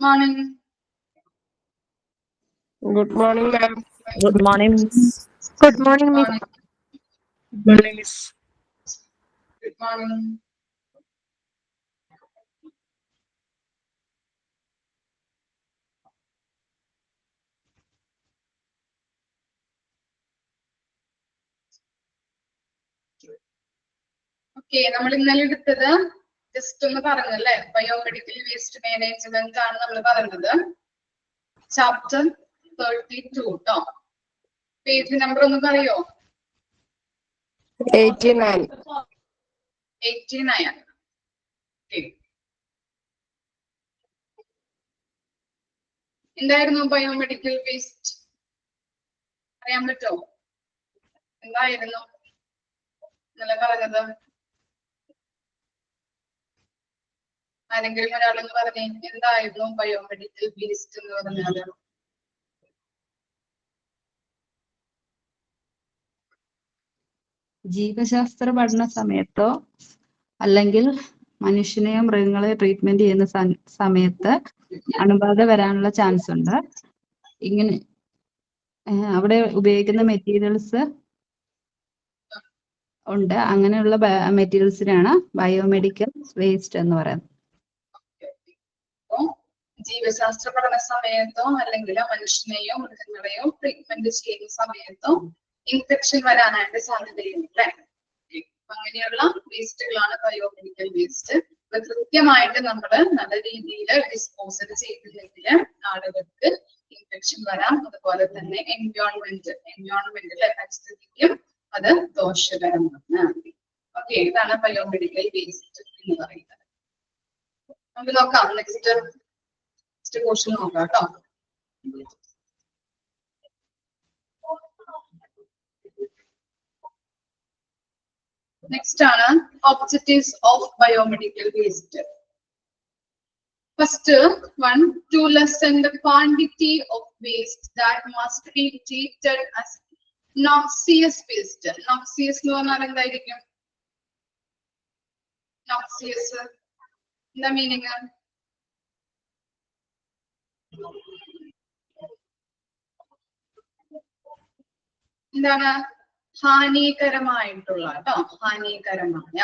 Morning. Good morning, ma'am. Good morning, Miss. Good morning, Miss. Morning. Good morning, Miss. Good morning. Okay, നമ്മൾ ഇന്നലെ എടുത്തത് just ഒന്ന് പറഞ്ഞല്ലേ, biomedical waste management ആണ് നമ്മൾ പറയുന്നത്. ചാപ്റ്റർ 32 കേട്ടോ. പേജ് നമ്പർ ഒന്ന് പറയോ? 89. 89. Okay. എന്തായിരുന്നു ബയോമെഡിക്കൽ വേസ്റ്റ്? അറിയാൻ പറ്റോ? എന്തായിരുന്നു ഇന്നലെ പറഞ്ഞത്? ആരെങ്കിലും ഒരാളെന്ന് പറഞ്ഞേ, എന്തായിരുന്നു ബയോമെഡിക്കൽ വേസ്റ്റ് എന്ന് പറഞ്ഞാല്? ജീവശാസ്ത്ര പഠന സമയത്തോ അല്ലെങ്കിൽ മനുഷ്യനെയോ മൃഗങ്ങളെയോ ട്രീറ്റ്മെന്റ് ചെയ്യുന്ന സമയത്ത് അണുബാധ വരാനുള്ള ചാൻസ് ഉണ്ട്. ഇങ്ങനെ അവിടെ ഉപയോഗിക്കുന്ന മെറ്റീരിയൽസ് ഉണ്ട്. അങ്ങനെയുള്ള മെറ്റീരിയൽസിനാണ് ബയോമെഡിക്കൽ വേസ്റ്റ് എന്ന് പറയുന്നത്. ജീവശാസ്ത്ര പഠന സമയത്തോ അല്ലെങ്കിൽ മനുഷ്യനെയോ മൃഗങ്ങളെയോ ട്രീറ്റ്മെന്റ് ചെയ്യുന്ന സമയത്തോ ഇൻഫെക്ഷൻ വരാനായിട്ട് സാധ്യതയുണ്ട്. അങ്ങനെയുള്ള വേസ്റ്റുകളാണ് ബയോമെഡിക്കൽ വേസ്റ്റ്. കൃത്യമായിട്ട് നമ്മൾ നല്ല രീതിയിൽ ഡിസ്പോസൽ ചെയ്തില്ലെങ്കിൽ ആളുകൾക്ക് ഇൻഫെക്ഷൻ വരാം. അതുപോലെ തന്നെ എൻവയോൺമെന്റിലെ പരിസ്ഥിതിക്കും അത് ദോഷകരമാണ്. ഓക്കെ, ഇതാണ് ബയോമെഡിക്കൽ വേസ്റ്റ് എന്ന് പറയുന്നത്. നമുക്ക് നോക്കാം, നെക്സ്റ്റ് ക്വസ്റ്റ്യൻ നോക്കാം കേട്ടോ. നെക്സ്റ്റ് ആണ് objectives of biomedical waste. First one, to lessen the quantity of waste that must be treated as noxious waste. Noxious എന്ന് പറഞ്ഞാൽ എന്തായിരിക്കും? Noxious എന്താ മീനിങ്? എന്താണ്? ഹാനികരമായിട്ടുള്ള കേട്ടോ, ഹാനികരമായ.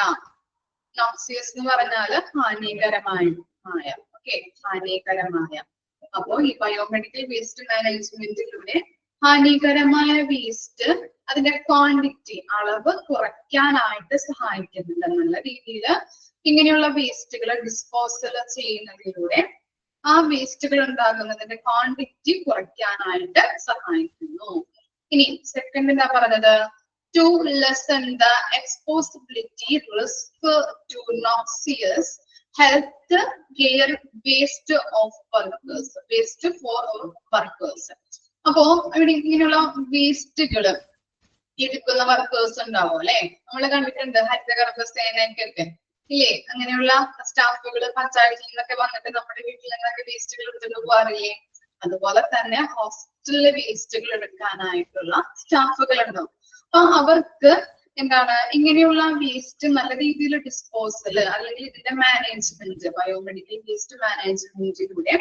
നോക്സിയസ് എന്ന് പറഞ്ഞാല് ഹാനികരമായ. ഓക്കെ, ഹാനികരമായ. അപ്പോ ഈ ബയോമെഡിക്കൽ വേസ്റ്റ് മാനേജ്മെന്റിലൂടെ ഹാനികരമായ വേസ്റ്റ് അതിന്റെ ക്വാണ്ടിറ്റി, അളവ് കുറയ്ക്കാനായിട്ട് സഹായിക്കുന്നുണ്ട്. നല്ല രീതിയിൽ ഇങ്ങനെയുള്ള വേസ്റ്റുകൾ ഡിസ്പോസൽ ചെയ്യുന്നതിലൂടെ ആ വേസ്റ്റുകൾ ഉണ്ടാകുന്നതിന്റെ ക്വാണ്ടിറ്റി കുറയ്ക്കാനായിട്ട് സഹായിക്കുന്നു. ഇനി സെക്കൻഡ് എന്താ പറഞ്ഞത്? To lessen the exposability risk to noxious health care waste of workers, waste for workers. അപ്പോ ഇവിടെ ഇങ്ങനെയുള്ള വേസ്റ്റുകൾ എടുക്കുന്ന വർക്കേഴ്സ് ഉണ്ടാവും അല്ലെ. നമ്മൾ കണ്ടിട്ടുണ്ട് ഹരിതകർമ്മസേനയ്ക്കൊക്കെ ഇല്ലേ, അങ്ങനെയുള്ള സ്റ്റാഫുകൾ പഞ്ചായത്തിൽ നിന്നൊക്കെ വന്നിട്ട് നമ്മുടെ വീട്ടിൽ നിന്നൊക്കെ വേസ്റ്റുകൾ എടുത്തിട്ട് പോകാറില്ലേ. അതുപോലെ തന്നെ ഹോസ്പിറ്റലിലെ വേസ്റ്റുകൾ എടുക്കാനായിട്ടുള്ള സ്റ്റാഫുകൾ ഉണ്ടാവും. അപ്പൊ അവർക്ക് എന്താണ് ഇങ്ങനെയുള്ള വേസ്റ്റ് നല്ല രീതിയിൽ ഡിസ്പോസൽ അല്ലെങ്കിൽ ഇതിന്റെ മാനേജ്മെന്റ്, ബയോമെഡിക്കൽ വേസ്റ്റ് മാനേജ്മെന്റിലൂടെ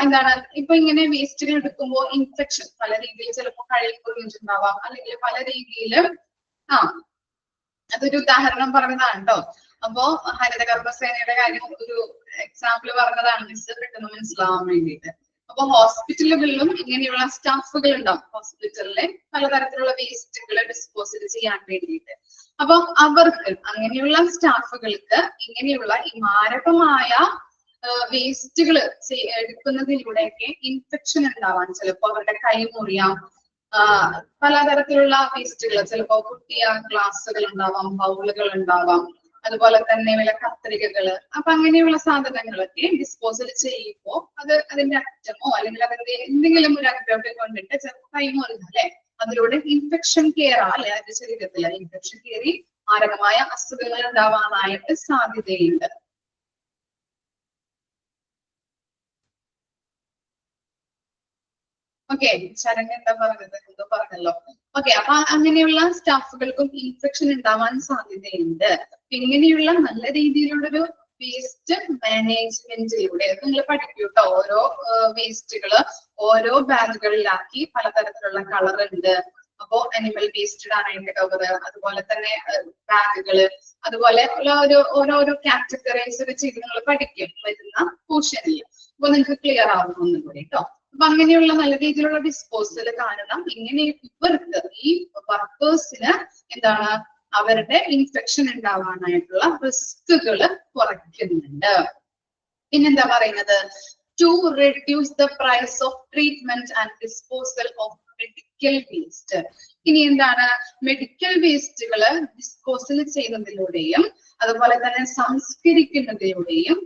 എന്താണ് ഇപ്പൊ ഇങ്ങനെ വേസ്റ്റുകൾ എടുക്കുമ്പോൾ ഇൻഫെക്ഷൻ പല രീതിയിൽ ചിലപ്പോൾ കഴുകി കുറിഞ്ഞിട്ടുണ്ടാവാം, അല്ലെങ്കിൽ പല രീതിയിൽ അതൊരു ഉദാഹരണം പറഞ്ഞതാണ് കേട്ടോ. അപ്പോ ഹരിതകർമ്മസേനയുടെ കാര്യം ഒരു എക്സാമ്പിൾ പറഞ്ഞതാണ് മിസ് പെട്ടെന്ന് മനസ്സിലാവാൻ വേണ്ടിയിട്ട്. അപ്പൊ ഹോസ്പിറ്റലുകളിലും ഇങ്ങനെയുള്ള സ്റ്റാഫുകൾ ഉണ്ടാവും. ഹോസ്പിറ്റലിലെ പലതരത്തിലുള്ള വേസ്റ്റുകൾ ഡിസ്പോസൽ ചെയ്യാൻ വേണ്ടിയിട്ട്. അപ്പൊ അവർക്ക് അങ്ങനെയുള്ള സ്റ്റാഫുകൾക്ക് ഇങ്ങനെയുള്ള ഈ മാരകമായ വേസ്റ്റുകൾ എടുക്കുന്നതിലൂടെയൊക്കെ ഇൻഫെക്ഷൻ ഉണ്ടാവാൻ, ചിലപ്പോൾ അവരുടെ കൈ മുറിയാം. പലതരത്തിലുള്ള വേസ്റ്റുകൾ, ചിലപ്പോൾ കുട്ടിയ ഗ്ലാസുകൾ ഉണ്ടാവാം, ബൗളുകൾ ഉണ്ടാവാം, അതുപോലെ തന്നെ വല്ല കത്രികകള്. അപ്പൊ അങ്ങനെയുള്ള സാധനങ്ങളൊക്കെ ഡിസ്പോസൽ ചെയ്യുമ്പോൾ അതിന്റെ അറ്റമോ അല്ലെങ്കിൽ അതിന്റെ എന്തെങ്കിലും ഒരു അറ്റമൊക്കെ കൊണ്ടിട്ട് ചിലപ്പോൾ കൈമുറിഞ്ഞു അല്ലെ, അതിലൂടെ ഇൻഫെക്ഷൻ കയറാം അല്ലെ, അതിന്റെ ശരീരത്തിൽ ഇൻഫെക്ഷൻ കയറി മാരകമായ അസുഖങ്ങൾ ഉണ്ടാവാനായിട്ട് സാധ്യതയുണ്ട്. ഓക്കെ, ശരണ്യ എന്താ പറഞ്ഞത്? എന്തോ പറഞ്ഞല്ലോ. ഓക്കെ, അപ്പൊ അങ്ങനെയുള്ള സ്റ്റാഫുകൾക്കും ഇൻഫെക്ഷൻ ഉണ്ടാവാൻ സാധ്യതയുണ്ട്. ഇങ്ങനെയുള്ള നല്ല രീതിയിലുള്ളൊരു വേസ്റ്റ് മാനേജ്മെന്റിലൂടെ നിങ്ങൾ പഠിക്കും കേട്ടോ. ഓരോ വേസ്റ്റുകള് ഓരോ ബാഗുകളിലാക്കി പലതരത്തിലുള്ള കളർ ഉണ്ട്. അപ്പോ അനിമൽ വേസ്റ്റ് ഇടാനായിട്ട് കവർ, അതുപോലെ തന്നെ ബാഗുകള്, അതുപോലെ ഓരോരോ കാറ്റഗറൈസ് ചെയ്ത് നിങ്ങൾ പഠിക്കും വരുന്ന പോർഷനിൽ. അപ്പൊ നിങ്ങൾക്ക് ക്ലിയർ ആവുന്നു ഒന്നുകൂടി കേട്ടോ. അപ്പൊ അങ്ങനെയുള്ള നല്ല രീതിയിലുള്ള ഡിസ്പോസൽ കാരണം ഇങ്ങനെ ഇവർക്ക് ഈ വർക്കേഴ്സിന് എന്താണ് അവരുടെ ഇൻഫെക്ഷൻ ഉണ്ടാവാനായിട്ടുള്ള റിസ്കുകൾ കുറയ്ക്കുന്നുണ്ട്. പിന്നെന്താ പറയുന്നത്, to reduce the price of treatment and disposal of medical waste. ഇനി എന്താണ്, മെഡിക്കൽ വേസ്റ്റുകള് ഡിസ്പോസൽ ചെയ്യുന്നതിലൂടെയും അതുപോലെ തന്നെ സംസ്കരിക്കുന്നതിലൂടെയും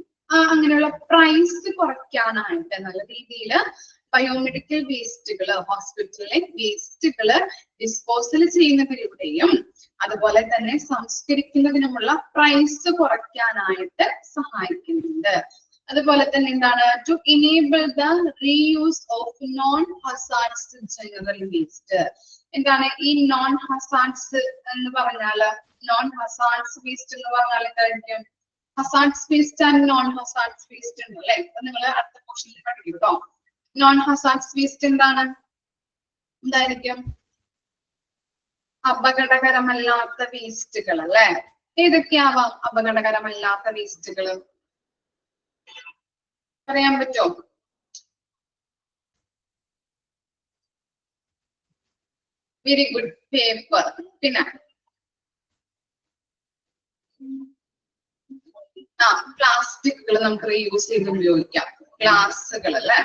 അങ്ങനെയുള്ള പ്രൈസ് കുറയ്ക്കാനായിട്ട് നല്ല രീതിയിൽ ബയോമെഡിക്കൽ വേസ്റ്റുകള് ഹോസ്പിറ്റലിലെ വേസ്റ്റുകള് ഡിസ്പോസൽ ചെയ്യുന്നതിലൂടെയും അതുപോലെ തന്നെ സംസ്കരിക്കുന്നതിനുമുള്ള പ്രൈസ് കുറയ്ക്കാനായിട്ട് സഹായിക്കുന്നുണ്ട്. അതുപോലെ തന്നെ എന്താണ്, to enable the reuse of non hazards general waste. എന്താണ് ഈ നോൺ ഹസാർഡ്സ് എന്ന് പറഞ്ഞാല്, നോൺ ഹസാർഡ്സ് വേസ്റ്റ് എന്ന് പറഞ്ഞാൽ എന്തായിരിക്കും? Hazards waste and non hazards waste ഉണ്ട് അല്ലെ? അപ്പൊ നിങ്ങൾ അടുത്ത പോർഷനിൽ പഠിക്കും കേട്ടോ. നോൺ ഹസാർഡ്സ് വേസ്റ്റ് എന്താണ്, എന്തായിരിക്കും? അപകടകരമല്ലാത്ത വേസ്റ്റുകൾ അല്ലെ? ഏതൊക്കെയാവാം അപകടകരമല്ലാത്ത വേസ്റ്റുകള്? പറയാൻ പറ്റുമോ? Very good. പേപ്പർ, പിന്നെ പ്ലാസ്റ്റിക്കുകൾ നമുക്ക് റീയൂസ് ചെയ്ത് ഉപയോഗിക്കാം. ഗ്ലാസുകൾ അല്ലെ?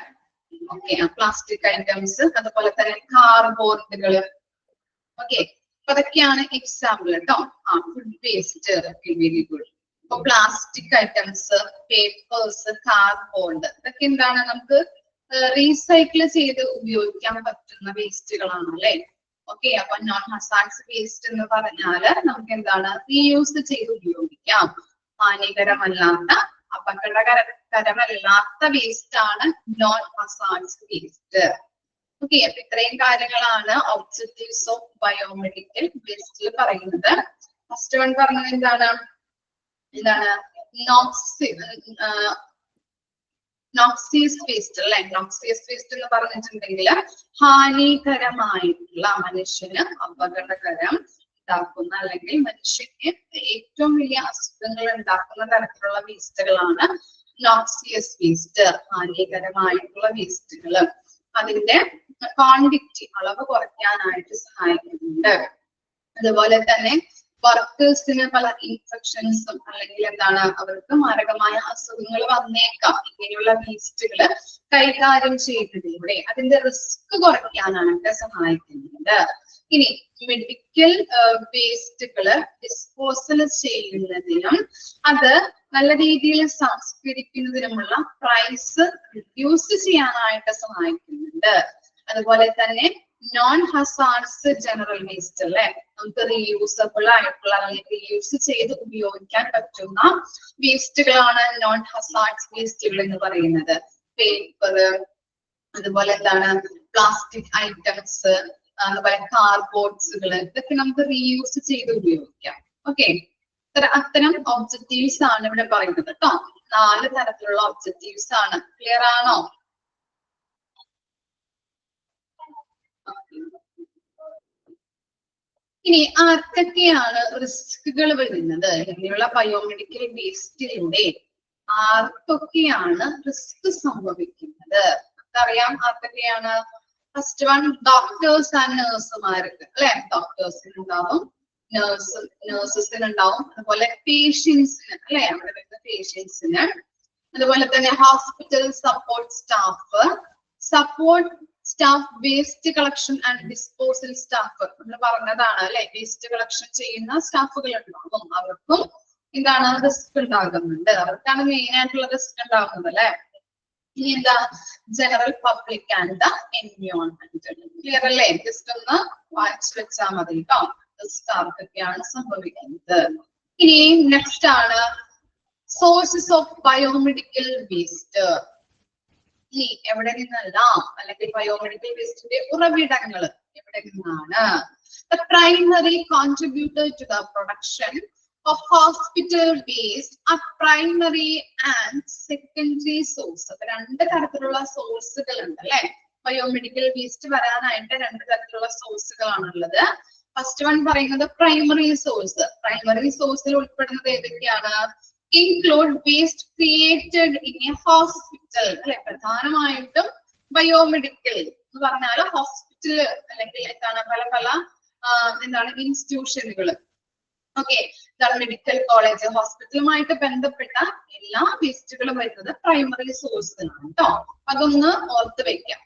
ഓക്കെ, പ്ലാസ്റ്റിക് ഐറ്റംസ്, അതുപോലെ തന്നെ കാർബോർഡുകള്. ഓക്കെ, അതൊക്കെയാണ് എക്സാമ്പിൾ കേട്ടോ. Food waste. Very good. ഇപ്പൊ പ്ലാസ്റ്റിക് ഐറ്റംസ്, പേപ്പേഴ്സ്, കാർഡ്ബോർഡ് ഇതൊക്കെ എന്താണ് നമുക്ക് റീസൈക്കിൾ ചെയ്ത് ഉപയോഗിക്കാൻ പറ്റുന്ന വേസ്റ്റുകളാണ് അല്ലെ? ഓക്കെ, അപ്പൊ നോൺ ഹസാർഡ്സ് വേസ്റ്റ് എന്ന് പറഞ്ഞാല് നമുക്ക് എന്താണ് റീയൂസ് ചെയ്ത് ഉപയോഗിക്കാം. ഹാനികരമല്ലാത്ത അപകടകരമല്ലാത്ത വേസ്റ്റ് ആണ് നോൺ ഹസാർഡ്സ് വേസ്റ്റ്. ഓക്കെ, അപ്പൊ ഇത്രയും കാര്യങ്ങളാണ് ഒബ്ജക്റ്റീവ്സ് ഓഫ് ബയോമെഡിക്കൽ വേസ്റ്റിൽ പറയുന്നത്. ഫസ്റ്റ് വൺ പറഞ്ഞത് എന്താണ് നോക്സിയസ് വേസ്റ്റ് അല്ലെ? നോക്സിയസ് വേസ്റ്റ് എന്ന് പറഞ്ഞിട്ടുണ്ടെങ്കിൽ ഹാനികരമായിട്ടുള്ള, മനുഷ്യന് അപകടകരം ഉണ്ടാക്കുന്ന അല്ലെങ്കിൽ മനുഷ്യന് ഏറ്റവും വലിയ അസുഖങ്ങൾ ഉണ്ടാക്കുന്ന തരത്തിലുള്ള വേസ്റ്റുകളാണ് നോക്സിയസ് വേസ്റ്റ്. ഹാനികരമായിട്ടുള്ള വേസ്റ്റുകൾ അതിന്റെ ക്വാണ്ടിറ്റി, അളവ് കുറയ്ക്കാനായിട്ട് സഹായിക്കുന്നുണ്ട്. അതുപോലെ തന്നെ വർക്കേഴ്സിന് പല ഇൻഫെക്ഷൻസും അല്ലെങ്കിൽ എന്താണ് അവർക്ക് മാരകമായ അസുഖങ്ങൾ വന്നേക്കാം ഇങ്ങനെയുള്ള വേസ്റ്റുകൾ കൈകാര്യം ചെയ്യുന്നതിലൂടെ. അതിന്റെ റിസ്ക് കുറയ്ക്കാനായിട്ട് സഹായിക്കുന്നുണ്ട്. ഇനി മെഡിക്കൽ വേസ്റ്റുകള് ഡിസ്പോസൽ ചെയ്യുന്നതിനും അത് നല്ല രീതിയിൽ സംസ്കരിക്കുന്നതിനുമുള്ള പ്രൈസ് റിഡ്യൂസ് ചെയ്യാനായിട്ട് സഹായിക്കുന്നുണ്ട്. അതുപോലെ തന്നെ നോൺ ഹസാർഡ്സ് ജനറൽ വേസ്റ്റ് അല്ലെ? നമുക്ക് റീയൂസബിൾ ആയിട്ടുള്ള അല്ലെങ്കിൽ റീയൂസ് ചെയ്ത് ഉപയോഗിക്കാൻ പറ്റുന്ന വേസ്റ്റുകളാണ് നോൺ ഹസാർഡ്സ് വേസ്റ്റുകൾ എന്ന് പറയുന്നത്. പേപ്പർ, അതുപോലെ എന്താണ് പ്ലാസ്റ്റിക് ഐറ്റംസ്, അതുപോലെ കാർഡ്ബോർഡ്സുകൾ ഇതൊക്കെ നമുക്ക് റീയൂസ് ചെയ്ത് ഉപയോഗിക്കാം. ഓക്കെ, അത്തരം ഒബ്ജക്റ്റീവ്സ് ആണ് ഇവിടെ പറയുന്നത് കേട്ടോ. 4 തരത്തിലുള്ള ഒബ്ജക്റ്റീവ്സ് ആണ്. ക്ലിയർ ആണോ? ഇനി ആർക്കൊക്കെയാണ് റിസ്കുകൾ വരുന്നത്? ഇങ്ങനെയുള്ള ബയോമെഡിക്കൽ വേസ്റ്റിലൂടെ ആർക്കൊക്കെയാണ് റിസ്ക് സംഭവിക്കുന്നത്? അറിയാം ആർക്കൊക്കെയാണ്? ഫസ്റ്റ് വൺ ഡോക്ടേഴ്സ് ആൻഡ് നഴ്സുമാർക്ക് അല്ലെ? ഡോക്ടേഴ്സിന് ഉണ്ടാവും, നഴ്സസിന് ഉണ്ടാവും, അതുപോലെ പേഷ്യൻസിന് അല്ലെ? അവിടെ വരുന്ന പേഷ്യൻസിന്, അതുപോലെ തന്നെ hospital support staff, waste collection and disposal staff നമ്മൾ പറഞ്ഞതാണ് അല്ലെ? വേസ്റ്റ് കളക്ഷൻ ചെയ്യുന്ന സ്റ്റാഫുകൾ ഉണ്ടാകും, അവർക്കും എന്താണ് റിസ്ക് ഉണ്ടാകുന്നുണ്ട്. അവർക്കാണ് മെയിൻ ആയിട്ടുള്ള റിസ്ക് ഉണ്ടാകുന്നത് അല്ലെ? ഇനി എന്താ? General public and the environment. Clear അല്ലേ? ജസ്റ്റ് ഒന്ന് വായിച്ചു വെച്ചാൽ മതി കേട്ടോ. ആർക്കൊക്കെയാണ് സംഭവിക്കുന്നത്. ഇനി നെക്സ്റ്റ് ആണ് സോഴ്സസ് ഓഫ് ബയോമെഡിക്കൽ വേസ്റ്റ്. ഇനി എവിടെ നിന്നെല്ലാം അല്ലെങ്കിൽ ബയോമെഡിക്കൽ വേസ്റ്റിന്റെ ഉറവിടങ്ങൾ എവിടെ നിന്നാണ്? The primary contributor to the production of hospital waste are primary and secondary source. അപ്പൊ രണ്ട് തരത്തിലുള്ള സോഴ്സുകൾ ഉണ്ട് അല്ലെ. ബയോമെഡിക്കൽ വേസ്റ്റ് വരാനായിട്ട് രണ്ട് തരത്തിലുള്ള സോഴ്സുകളാണുള്ളത്. ഫസ്റ്റ് വൺ പറയുന്നത് പ്രൈമറി സോഴ്സ്. പ്രൈമറി സോഴ്സിൽ ഉൾപ്പെടുന്നത് ഏതൊക്കെയാണ്? Include waste created in A hospital അല്ലെ. പ്രധാനമായിട്ടും ബയോമെഡിക്കൽ എന്ന് പറഞ്ഞാൽ ഹോസ്പിറ്റൽ അല്ലെങ്കിൽ എന്താണ് പല പല എന്താണ് ഇൻസ്റ്റിറ്റ്യൂഷനുകൾ. ഓക്കെ, ഇതാണ് മെഡിക്കൽ കോളേജ്, ഹോസ്പിറ്റലുമായിട്ട് ബന്ധപ്പെട്ട എല്ലാ വേസ്റ്റുകളും വരുന്നത് പ്രൈമറി സോഴ്സിലാണ് കേട്ടോ. അതൊന്ന് ഓർത്ത് വെക്കാം.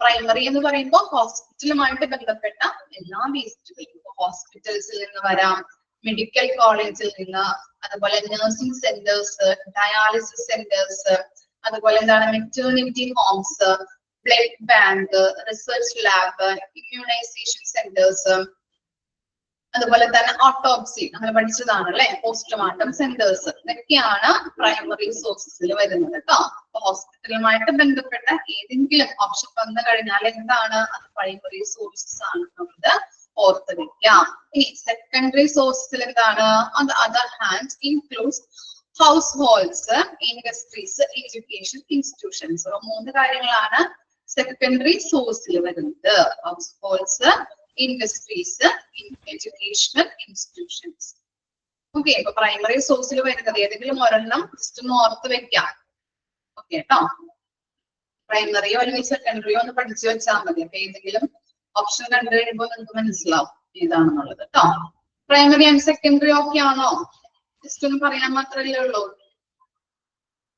പ്രൈമറി എന്ന് പറയുമ്പോൾ ഹോസ്പിറ്റലുമായിട്ട് ബന്ധപ്പെട്ട എല്ലാ വേസ്റ്റുകളും, ഹോസ്പിറ്റൽസിൽ നിന്ന് വരാം, മെഡിക്കൽ കോളേജിൽ നിന്ന്, അതുപോലെ നഴ്സിംഗ് സെന്റേഴ്സ്, ഡയാലിസിസ് സെന്റേഴ്സ്, അതുപോലെ എന്താണ് maternity homes, blood bank, research lab, immunization centres, അതുപോലെ തന്നെ ഓട്ടോപ്സി നമ്മൾ പഠിച്ചതാണ് അല്ലെ, പോസ്റ്റ്മോർട്ടം സെന്റേഴ്സ്, ഇതൊക്കെയാണ് പ്രൈമറി സോഴ്സസിൽ വരുന്നത് കേട്ടോ. അപ്പൊ ഹോസ്പിറ്റലുമായിട്ട് ബന്ധപ്പെട്ട ഏതെങ്കിലും ഓപ്ഷൻ വന്നു കഴിഞ്ഞാൽ എന്താണ് അത് പ്രൈമറി സോഴ്സസ് ആണ് എന്നുള്ളത് ഓർത്ത് വെക്കാം. ഇനി സെക്കൻഡറി സോഴ്സസിൽ എന്താണ്? On the other hand includes house holds, industries, education institutions. മൂന്ന് കാര്യങ്ങളാണ് സെക്കൻഡറി സോഴ്സിൽ വരുന്നത്. House holds, industries, educational institutions. Okay, ഇപ്പൊ പ്രൈമറി സോഴ്സിൽ വരുന്നത് ഏതെങ്കിലും ഒരെണ്ണം ജസ്റ്റ് ഒന്ന് ഓർത്ത് വെക്കാം. ഓക്കെ കേട്ടോ, പ്രൈമറിയോ അല്ലെങ്കിൽ സെക്കൻഡറിയോ ഒന്ന് പഠിച്ചു വെച്ചാൽ മതി. അപ്പൊ ഏതെങ്കിലും ഓപ്ഷൻ കണ്ടു കഴിയുമ്പോൾ നിങ്ങൾക്ക് മനസ്സിലാവും ഏതാണെന്നുള്ളത് കേട്ടോ. പ്രൈമറി ആൻഡ് സെക്കൻഡറി ഓക്കെ ആണോ? ജസ്റ്റ് ഒന്ന് പറയാൻ മാത്രമല്ലേ ഉള്ളൂ.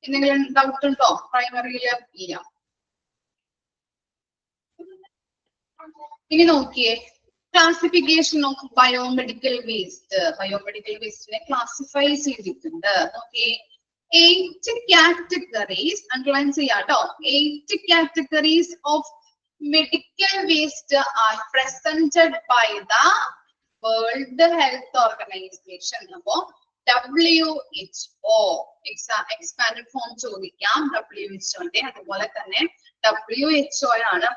എന്തെങ്കിലും ഡൗട്ട് ഉണ്ടോ പ്രൈമറിയില്? ഇല്ല. ഇനി നോക്കിയേ, classification of biomedical waste. Biomedical വേസ്റ്റിനെ ക്ലാസിഫൈ ചെയ്തിട്ടുണ്ട്. നോക്കിയേ, 8 categories, underline ചെയ്യാട്ടോ. 8 categories of medical waste are presented by the World Health Organization. അപ്പോ WHO എക്സ്പാൻഡഡ് ഫോം ചോദിക്കാം. WHO അതുപോലെ തന്നെ WHO ആണ്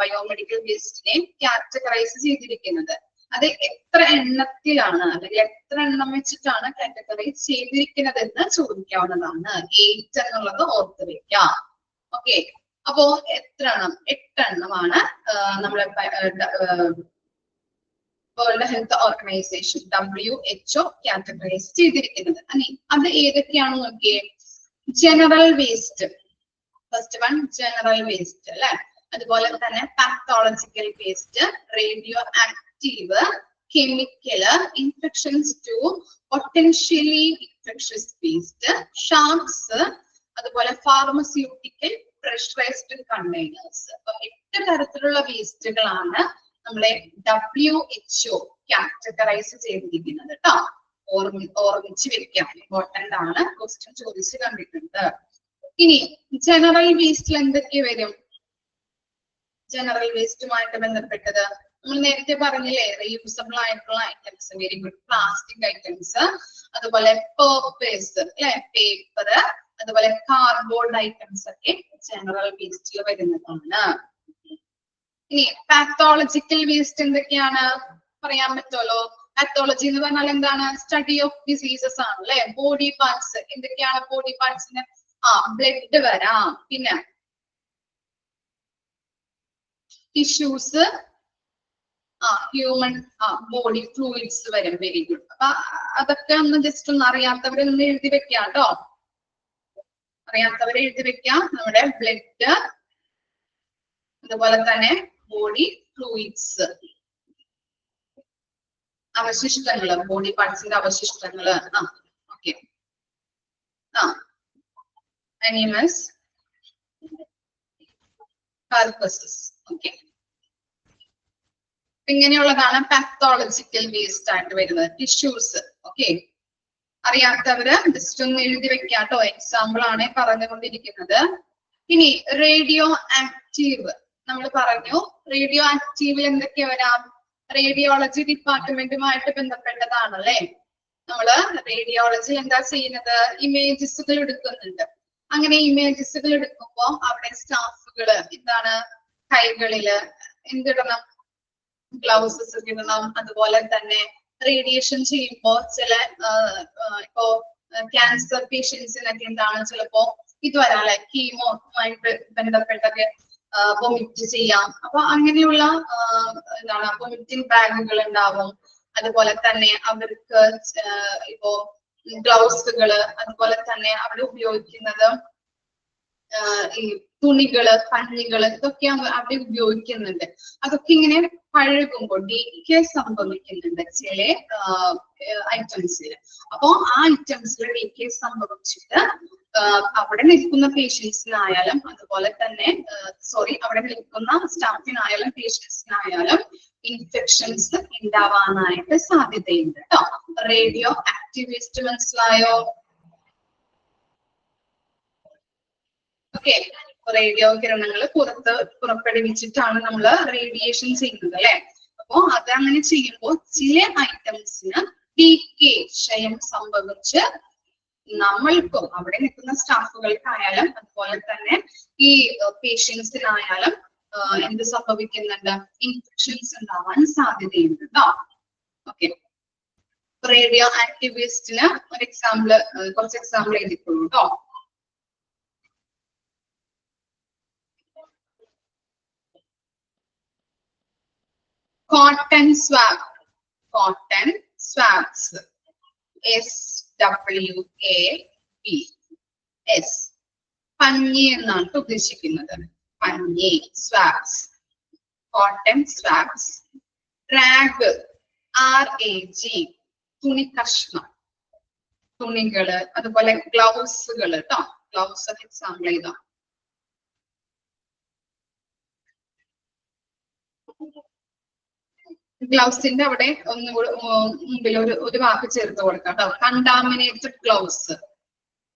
ബയോമെഡിക്കൽ വേസ്റ്റിനെ കാറ്റഗറൈസ് ചെയ്തിരിക്കുന്നത്. അത് എത്ര എണ്ണത്തിലാണ് അല്ലെങ്കിൽ എത്ര എണ്ണം വെച്ചിട്ടാണ് കാറ്റഗറൈസ് ചെയ്തിരിക്കുന്നത് എന്ന് ചോദിക്കാവുന്നതാണ്. 8 എന്നുള്ളത് ഓർത്ത് വെക്കാം. ഓക്കെ, അപ്പോ എത്ര എണ്ണം? 8 എണ്ണമാണ് നമ്മളെ world health organization WHO categorize ചെയ്തിരിക്കുന്നത്. അത് ഏതൊക്കെയാണെന്ന് നോക്കിയേ. General waste, first one general waste അല്ലെ. അതുപോലെ തന്നെ pathological waste, radioactive, chemical, infections to potentially infectious waste, sharps, അതുപോലെ ഫാർമസ്യൂട്ടിക്കൽ പ്രഷറൈസ്ഡ് കണ്ടെയ്നേഴ്സ്. അപ്പൊ 8 തരത്തിലുള്ള വേസ്റ്റുകളാണ് നമ്മളെ WHO കാറ്റഗറൈസ് ചെയ്തിരിക്കുന്നത് കേട്ടോ. ഓർമ്മിച്ച് വെക്കാം, ഇമ്പോർട്ടന്റ് ആണ്, ക്വസ്റ്റ്യൻ ചോദിച്ച് കണ്ടിട്ടുണ്ട്. ഇനി ജനറൽ വേസ്റ്റിൽ എന്തൊക്കെ വരും? ജനറൽ വേസ്റ്റുമായിട്ട് ബന്ധപ്പെട്ടത് നമ്മൾ നേരത്തെ പറഞ്ഞില്ലേ, റീയൂസബിൾ ആയിട്ടുള്ള items, very good, plastic items, അതുപോലെ പേപ്പേഴ്സ് അല്ലെ, പേപ്പർ, അതുപോലെ കാർഡ്ബോർഡ് ഐറ്റംസ് ഒക്കെ ജനറൽ വേസ്റ്റിൽ വരുന്നതാണ്. ഇനി പാത്തോളജിക്കൽ വേസ്റ്റ് എന്തൊക്കെയാണ് പറയാൻ പറ്റുമല്ലോ. പാത്തോളജി എന്ന് പറഞ്ഞാൽ എന്താണ്? സ്റ്റഡി ഓഫ് ഡിസീസസ് ആണ് അല്ലെ. ബോഡി പാർട്സ്, എന്തൊക്കെയാണ് ബോഡി പാർട്സിന്? ബ്ലഡ് വരാം, പിന്നെ ടിഷ്യൂസ്, ഹ്യൂമൻ ബോഡി ഫ്ലൂയിഡ്സ് വരും. Very good. അപ്പൊ അതൊക്കെ ഒന്ന് ജസ്റ്റ് ഒന്ന് അറിയാത്തവരൊന്ന് എഴുതി വെക്കാം കേട്ടോ. അറിയാത്തവരെ എഴുതി വെക്കാം. നമ്മുടെ ബ്ലഡ്, അതുപോലെ തന്നെ ബോഡി ഫ്ലൂയിഡ്സ്, അവശിഷ്ടങ്ങള്, ബോഡി പാർട്സിന്റെ അവശിഷ്ടങ്ങള്. Okay, animals, carcasses. ഓക്കെ, ഇങ്ങനെയുള്ളതാണ് പാത്തോളജിക്കൽ വേസ്റ്റ് ആയിട്ട് വരുന്നത്. ടിഷ്യൂസ്. ഓക്കെ, അറിയാത്തവര് ജസ്റ്റ് ഒന്ന് എഴുതി വെക്കാട്ടോ, എക്സാമ്പിൾ ആണ് പറഞ്ഞുകൊണ്ടിരിക്കുന്നത്. ഇനി റേഡിയോ ആക്റ്റീവ് നമ്മൾ പറഞ്ഞു. റേഡിയോ ആക്റ്റീവിൽ എന്തൊക്കെ വരാം? റേഡിയോളജി ഡിപ്പാർട്ട്മെന്റുമായിട്ട് ബന്ധപ്പെട്ടതാണല്ലേ. നമ്മള് റേഡിയോളജി എന്താ ചെയ്യുന്നത്? ഇമേജസുകൾ എടുക്കുന്നുണ്ട്. അങ്ങനെ ഇമേജസുകൾ എടുക്കുമ്പോൾ അവിടെ സ്റ്റാഫുകള് എന്താണ്, കൈകളില് എന്തിടണം? ഗ്ലൗസസ് ഇടണം, അതുപോലെ തന്നെ റേഡിയേഷൻ ചെയ്യുമ്പോൾ ചില ഇപ്പോ ക്യാൻസർ പേഷ്യൻസിനൊക്കെ എന്താണ് ചിലപ്പോ ഇത് വരാം, ലൈക്ക് കീമോമായിട്ട് ബന്ധപ്പെട്ടൊക്കെ വൊമിറ്റ് ചെയ്യാം. അപ്പൊ അങ്ങനെയുള്ള എന്താണ് വൊമിറ്റിംഗ് ബാഗുകൾ ഉണ്ടാവും. അതുപോലെ തന്നെ അവർക്ക് ഇപ്പോ ഗ്ലൗസുകള്, അതുപോലെ തന്നെ അവർ ഉപയോഗിക്കുന്നത് ഈ തുണികള്, കണ്ണികള്, ഇതൊക്കെ അവിടെ ഉപയോഗിക്കുന്നുണ്ട്. അതൊക്കെ ഇങ്ങനെ പഴകുമ്പോൾ ഡീക്കേ സംഭവിക്കുന്നുണ്ട് ചില ഐറ്റംസിൽ. അപ്പോ ആ ഐറ്റംസിൽ ഡീക്കേ സംഭവിച്ചിട്ട് അവിടെ നിൽക്കുന്ന പേഷ്യൻസിനായാലും അതുപോലെ തന്നെ അവിടെ നിൽക്കുന്ന സ്റ്റാഫിനായാലും പേഷ്യൻസിനായാലും ഇൻഫെക്ഷൻസ് ഉണ്ടാവാനായിട്ട് സാധ്യതയുണ്ട് കേട്ടോ. റേഡിയോ ആക്റ്റീവ് വേസ്റ്റ് മനസ്സിലായോ? ഓക്കെ, റേഡിയോ കിരണങ്ങൾ പുറപ്പെടുവിച്ചിട്ടാണ് നമ്മൾ റേഡിയേഷൻ ചെയ്യുന്നത് അല്ലെ. അപ്പോ അത് അങ്ങനെ ചെയ്യുമ്പോൾ ചില ഐറ്റംസിന് ഡീക്കേ, ക്ഷയം സംഭവിച്ച് നമ്മൾക്കും അവിടെ നിൽക്കുന്ന സ്റ്റാഫുകൾക്കായാലും അതുപോലെ തന്നെ ഈ പേഷ്യൻസിനായാലും എന്ത് സംഭവിക്കുന്നുണ്ട്, ഇൻഫെക്ഷൻസ് ഉണ്ടാവാൻ സാധ്യതയുണ്ട് കേട്ടോ. ഓക്കെ, റേഡിയോ ആക്റ്റീവ് വേസ്റ്റിന് ഒരു എക്സാമ്പിള്, കുറച്ച് എക്സാമ്പിൾ എഴുതിക്കോളൂ കേട്ടോ. Cotton swab, cotton swabs, SWAB, പഞ്ഞി എന്നാണ് ഉദ്ദേശിക്കുന്നത്. പഞ്ഞി, swabs, cotton swabs. Rag, RAG, തുണി കഷ്ണം, തുണികള്. അതുപോലെ ഗ്ലൗസുകള് കേട്ടോ. ഗ്ലൗസ് ഒക്കെ എക്സാമ്പിൾ ചെയ്തോ. ഗ്ലൗസിന്റെ അവിടെ ഒന്നുകൂടി മുമ്പിൽ ഒരു വാക്ക് ചേർത്ത് കൊടുക്കാം കേട്ടോ. കണ്ടാമിനേറ്റഡ് ഗ്ലൗസ്,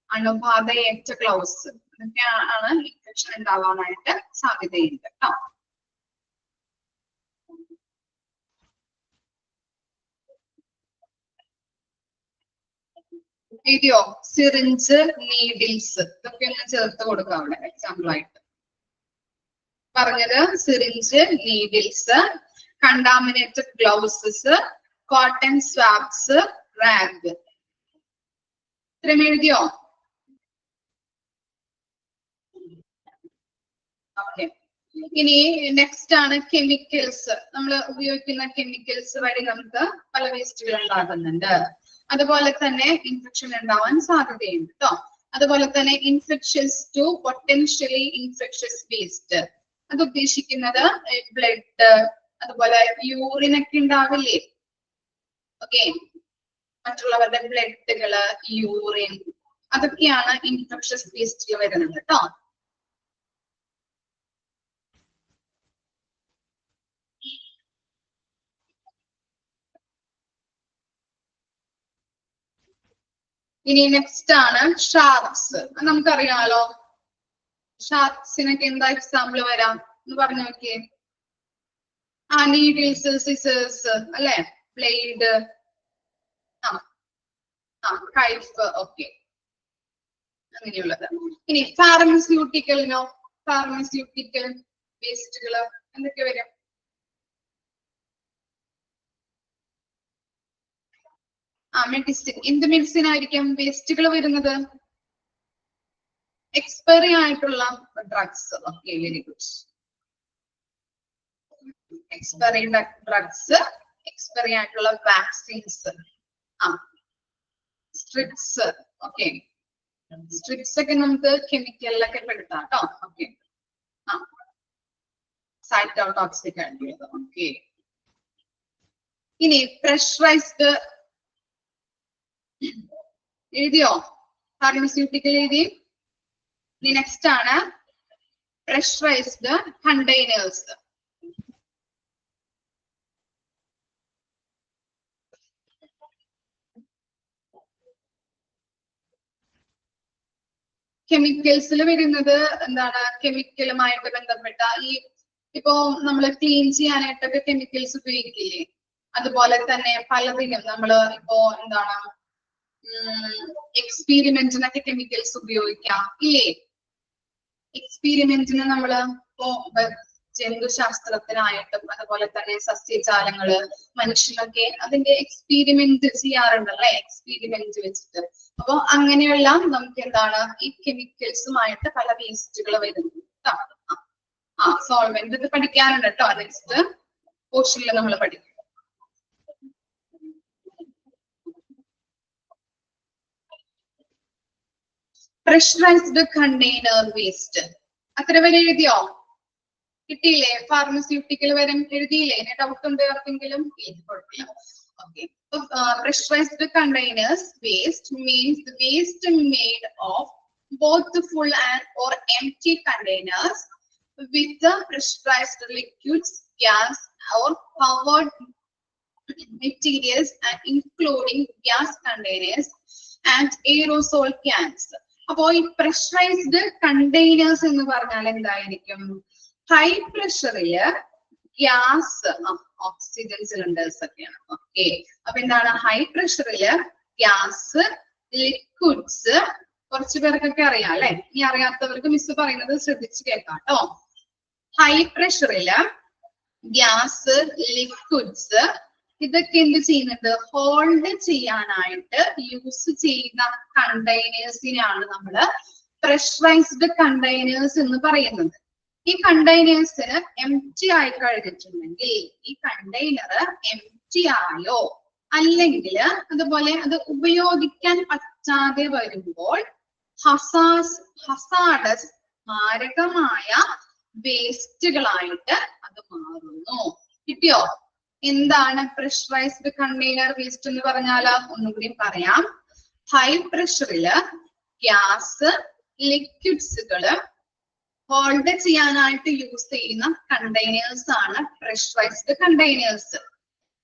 അണുബാധയേറ്റ ഗ്ലൗസ്, ഇതൊക്കെയാണ് ഇൻഫെക്ഷൻ ഉണ്ടാവാനായിട്ട് സാധ്യതയുണ്ട് കേട്ടോ. എഴുതിയോ? സിറിഞ്ച്, നീഡിൽസ്, ഇതൊക്കെ ഒന്ന് ചേർത്ത് കൊടുക്കാം അവിടെ എക്സാമ്പിൾ ആയിട്ട്. പറഞ്ഞത് syringe, needles, contaminated gloves, cotton swabs, rag. ഇത്രയും എഴുതിയോ? ഓക്കെ, ഇനി നെക്സ്റ്റ് ആണ് കെമിക്കൽസ്. നമ്മൾ ഉപയോഗിക്കുന്ന കെമിക്കൽസ് വഴി നമുക്ക് പല വേസ്റ്റുകൾ ഉണ്ടാകുന്നുണ്ട്. അതുപോലെ തന്നെ ഇൻഫെക്ഷൻ ഉണ്ടാവാൻ സാധ്യതയുണ്ട് കേട്ടോ. അതുപോലെ തന്നെ infections to potentially infectious waste, അത് ഉദ്ദേശിക്കുന്നത് ബ്ലഡ്, അതുപോലെ യൂറിൻ ഒക്കെ ഉണ്ടാവില്ലേ? ഓക്കെ, മറ്റുള്ളവരുടെ ബ്ലഡുകള്, യൂറിൻ, അതൊക്കെയാണ് ഇൻഫെക്ഷസ് വേസ്റ്റിൽ വരുന്നത് കേട്ടോ. ഇനി നെക്സ്റ്റ് ആണ് ഷാർപ്സ്. നമുക്കറിയാലോ, ഷാർപ്സിനൊക്കെ എന്താ എക്സാമ്പിൾ വരാം എന്ന് പറഞ്ഞു നോക്കിയേ. നീഡിൽസ്, സിസേഴ്സ് അല്ലെ, ബ്ലേഡ്, കൈഫ്, ഓക്കെ, അങ്ങനെയുള്ളത്. ഇനി ഫാർമസ്യൂട്ടിക്കലിനോ, ഫാർമസ്യൂട്ടിക്കൽ വേസ്റ്റുകള് എന്തൊക്കെ വരും? മെഡിസിൻ. എന്ത് മെഡിസിൻ ആയിരിക്കും വേസ്റ്റുകൾ വരുന്നത്? എക്സ്പയറി ആയിട്ടുള്ള drugs. Okay, very good. Expiry drugs, expiry ആയിട്ടുള്ള വാക്സിൻസ്, സ്ട്രിപ്സ്. ഓക്കെ, സ്ട്രിപ്സ് ഒക്കെ നമുക്ക് കെമിക്കലിലൊക്കെ പെടുത്താം കേട്ടോ. ഓക്കെ, സൈറ്റോടോക്സിക് ആയിട്ടുള്ളത്. ഓക്കെ, ഇനി പ്രഷറൈസ്ഡ് എഴുതിയോ? ഫാർമസ്യൂട്ടിക്കൽ എഴുതി. ഇനി നെക്സ്റ്റ് ആണ് പ്രഷറൈസ്ഡ് കണ്ടെയ്നേഴ്സ്. കെമിക്കൽസിൽ വരുന്നത് എന്താണ്? കെമിക്കലുമായിട്ട് ബന്ധപ്പെട്ട ഈ ഇപ്പോ നമ്മൾ ക്ലീൻ ചെയ്യാനായിട്ടൊക്കെ കെമിക്കൽസ് ഉപയോഗിക്കില്ലേ? അതുപോലെ തന്നെ പലതിനും നമ്മൾ ഇപ്പോ എന്താണ് എക്സ്പീരിമെന്റിനൊക്കെ കെമിക്കൽസ് ഉപയോഗിക്കാം ഇല്ലേ? എക്സ്പീരിമെന്റിന് നമ്മള് ഇപ്പോ ജന്തുശാസ്ത്രത്തിനായിട്ടും അതുപോലെ തന്നെ സസ്യജാലങ്ങള് മനുഷ്യനൊക്കെ അതിന്റെ എക്സ്പീരിമെന്റ് ചെയ്യാറുണ്ടല്ലേ, എക്സ്പീരിമെന്റ് വെച്ചിട്ട്. അപ്പൊ അങ്ങനെയുള്ള നമുക്ക് എന്താണ് ഈ കെമിക്കൽസുമായിട്ട് പല വേസ്റ്റുകൾ വരുന്നു ട്ടോ. സോൾവെന്റ് ഇത് പഠിക്കാനുണ്ട് കേട്ടോ, നെക്സ്റ്റ് പോർഷനിൽ നമ്മൾ പഠിക്കും. പ്രഷറൈസ്ഡ് കണ്ടെയ്നർ വേസ്റ്റ് അത്ര വരെ എഴുതിയോ? കിട്ടിയില്ലേ? ഫാർമസ്യൂട്ടിക്കൽ വരെ എഴുതിയില്ലേ? ഇനി ഡൗട്ട് ഉണ്ട് ആർക്കെങ്കിലും? കുഴപ്പമില്ല. Okay. Pressurized containers waste means the waste made of both the full and or empty containers with the pressurized liquids, gas or powered materials and including gas containers and aerosol cans. അപ്പോ ഈ pressurised containers എന്ന് പറഞ്ഞാൽ എന്തായിരിക്കും? High പ്രഷറില് gas, oxygen cylinders ഒക്കെയാണ്. Okay. അപ്പൊ എന്താണ് high പ്രഷറില് gas, liquids, കുറച്ചു പേർക്കൊക്കെ അറിയാം അല്ലെ? ഇനി അറിയാത്തവർക്ക് മിസ് പറയുന്നത് ശ്രദ്ധിച്ച് കേൾക്കാം കേട്ടോ. ഹൈ പ്രഷറില് ഗ്യാസ്, ലിക്വിഡ്സ് ഇതൊക്കെ എന്ത് ചെയ്യുന്നുണ്ട്? ഹോൾഡ് ചെയ്യാനായിട്ട് യൂസ് ചെയ്യുന്ന കണ്ടെയ്നേഴ്സിനെയാണ് നമ്മള് പ്രഷറൈസ്ഡ് കണ്ടെയ്നേഴ്സ് എന്ന് പറയുന്നത്. ഈ കണ്ടെയ്നേഴ്സിന് എംപ്റ്റി ആയി കഴിഞ്ഞിട്ടുണ്ടെങ്കിൽ, ഈ കണ്ടെയ്നർ എംപ്റ്റി ആയോ അല്ലെങ്കിൽ അതുപോലെ അത് ഉപയോഗിക്കാൻ പറ്റാതെ വരുമ്പോൾ ഹസാഡസ്, മാരകമായ വേസ്റ്റുകളായിട്ട് അത് മാറുന്നു. കിട്ടിയോ? എന്താണ് പ്രഷറൈസ്ഡ് കണ്ടെയ്നർ വേസ്റ്റ് എന്ന് പറഞ്ഞാല്? ഒന്നുകൂടി പറയാം. ഹൈ പ്രഷറില് ഗ്യാസ്, ലിക്വിഡ്സുകള് ഹോൾഡ് ചെയ്യാനായിട്ട് യൂസ് ചെയ്യുന്ന കണ്ടെയ്നേഴ്സ് ആണ് പ്രഷറൈസ്ഡ് കണ്ടെയ്നേഴ്സ്.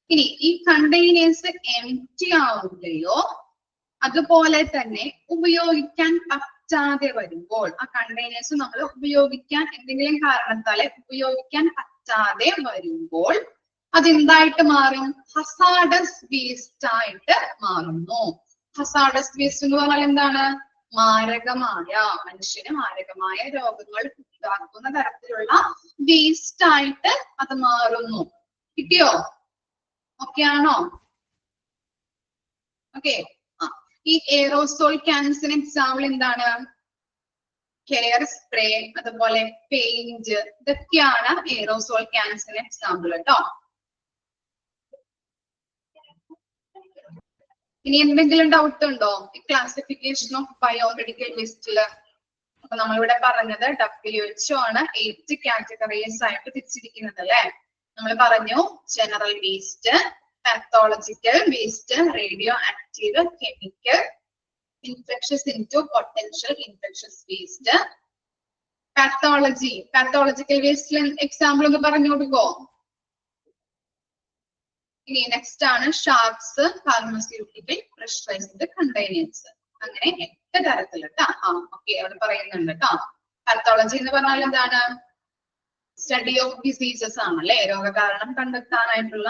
ഇനി ഈ കണ്ടെയ്നേഴ്സ് എംപ്റ്റി ആവുകയോ അതുപോലെ തന്നെ ഉപയോഗിക്കാൻ പറ്റാതെ വരുമ്പോൾ, ആ കണ്ടെയ്നേഴ്സ് നമ്മൾ ഉപയോഗിക്കാൻ എന്തെങ്കിലും കാരണത്താലെ ഉപയോഗിക്കാൻ പറ്റാതെ വരുമ്പോൾ അതെന്തായിട്ട് മാറും? ഹസാഡസ് വേസ്റ്റ് ആയിട്ട് മാറുന്നു. ഹസാഡസ് വേസ്റ്റ് എന്ന് പറഞ്ഞാൽ എന്താണ്? മാരകമായ, മനുഷ്യന് മാരകമായ രോഗങ്ങൾ ഉണ്ടാക്കുന്ന തരത്തിലുള്ള വേസ്റ്റ് ആയിട്ട് അത് മാറുന്നു. കിട്ടിയോ? ഓക്കെ ആണോ? ഓക്കെ. ഈ എയറോസോൾ ക്യാൻസിന് എക്സാമ്പിൾ എന്താണ്? ഹെയർ സ്പ്രേ, അതുപോലെ പെയിന്റ്, ഇതൊക്കെയാണ് എയറോസോൾ ക്യാൻസിന് എക്സാമ്പിൾ കേട്ടോ. ഇനി എന്തെങ്കിലും ഡൗട്ട് ഉണ്ടോ ഈ ക്ലാസിഫിക്കേഷൻ ഓഫ് ബയോമെഡിക്കൽ വേസ്റ്റില്? അപ്പൊ നമ്മളിവിടെ പറഞ്ഞത് WHO ആണ് 8 കാറ്റഗറീസ് ആയിട്ട് തിരിച്ചിരിക്കുന്നത് അല്ലെ. നമ്മൾ പറഞ്ഞു general waste, pathological waste, radioactive, chemical, infectious into potential infectious waste. Pathological വേസ്റ്റിൽ എക്സാമ്പിൾ ഒന്ന് പറഞ്ഞു കൊടുക്കോ? ഇനി നെക്സ്റ്റ് ആണ് ഷാർപ്സ്, ഫാർമസ്യൂട്ടിക്കൽ, പ്രഷറൈസ്ഡ് കണ്ടെയ്നേഴ്സ്. അങ്ങനെ 8 തരത്തിൽ കേട്ടോ. ഓക്കെ, അവിടെ പറയുന്നുണ്ട് കേട്ടോ. പാത്തോളജി എന്ന് പറഞ്ഞാൽ എന്താണ്? സ്റ്റഡി ഓഫ് ഡിസീസസ് ആണല്ലേ, രോഗകാരണം കണ്ടെത്താനായിട്ടുള്ള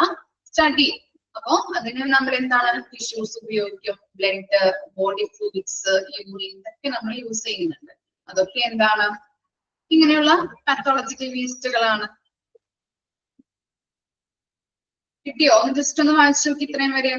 സ്റ്റഡി. അപ്പോ അതിന് നമ്മൾ എന്താണ്? ടിഷ്യൂസ് ഉപയോഗിക്കും, ബ്ലഡ്, ബോഡി ഫ്ലൂയിഡ്സ്, യൂറിൻ, ഇതൊക്കെ നമ്മൾ യൂസ് ചെയ്യുന്നുണ്ട്. അതൊക്കെ എന്താണ്? ഇങ്ങനെയുള്ള പാത്തോളജിക്കൽ വേസ്റ്റുകളാണ്. കിട്ടിയോ? ജസ്റ്റ് ഒന്ന് വായിച്ചു നോക്കി ഇത്രയും വരെ.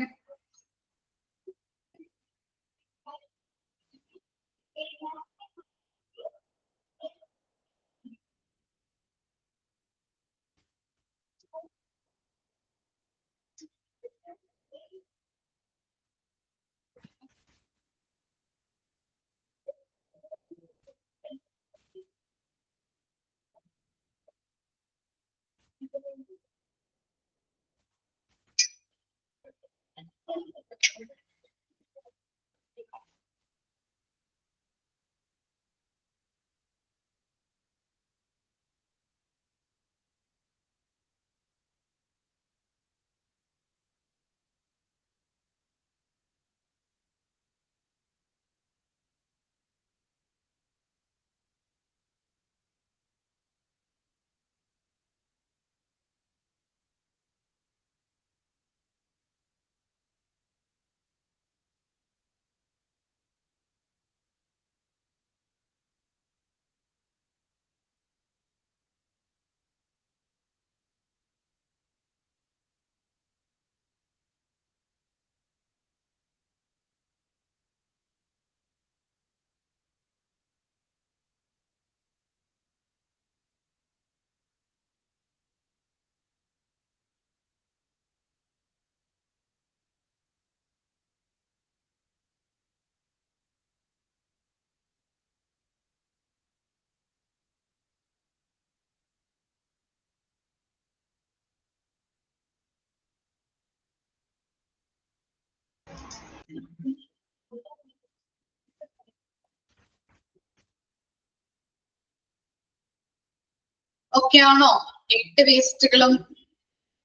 ഓക്കെ ആണോ? 8 വേസ്റ്റുകളും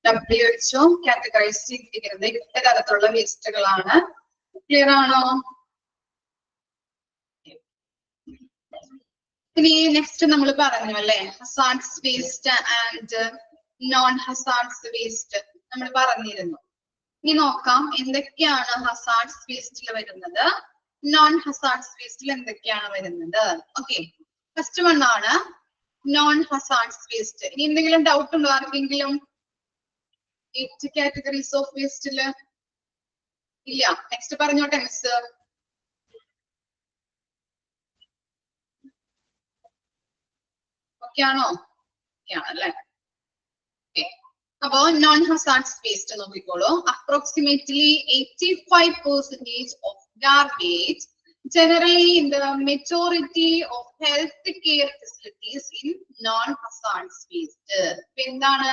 WHO കാറ്റഗറൈസ് ചെയ്തിരിക്കുന്നത് 8 തരത്തിലുള്ള വേസ്റ്റുകളാണ്. ക്ലിയർ ആണോ? ഇനി നെക്സ്റ്റ് നമ്മൾ പറഞ്ഞു അല്ലെ, hazards waste and non hazards waste നമ്മൾ പറഞ്ഞിരുന്നു. ഇനി നോക്കാം എന്തൊക്കെയാണ് ഹസാർഡ്സ് വേസ്റ്റിൽ വരുന്നത്, നോൺ ഹസാർഡ്സ് വേസ്റ്റിൽ എന്തൊക്കെയാണ് വരുന്നത്. ഓക്കെ, ഫസ്റ്റ് വൺ ആണ് നോൺ ഹസാർഡ്സ് വേസ്റ്റ്. ഇനി എന്തെങ്കിലും ഡൗട്ട് ഉണ്ടോ ആർക്കെങ്കിലും? 8 കാറ്റഗറീസ് ഓഫ് വേസ്റ്റില് ഇല്ല. നെക്സ്റ്റ് പറഞ്ഞോട്ടെ മിസ്. ഓക്കെ ആണോ? ഓക്കെ ആണല്ലേ. അപ്പോ നോൺ ഹസാർഡ്സ് വേസ്റ്റ് നോക്കിക്കോളൂ. Approximately 85% of garbage generally in the majority of healthcare facilities in non-hazardous waste. എന്താണ്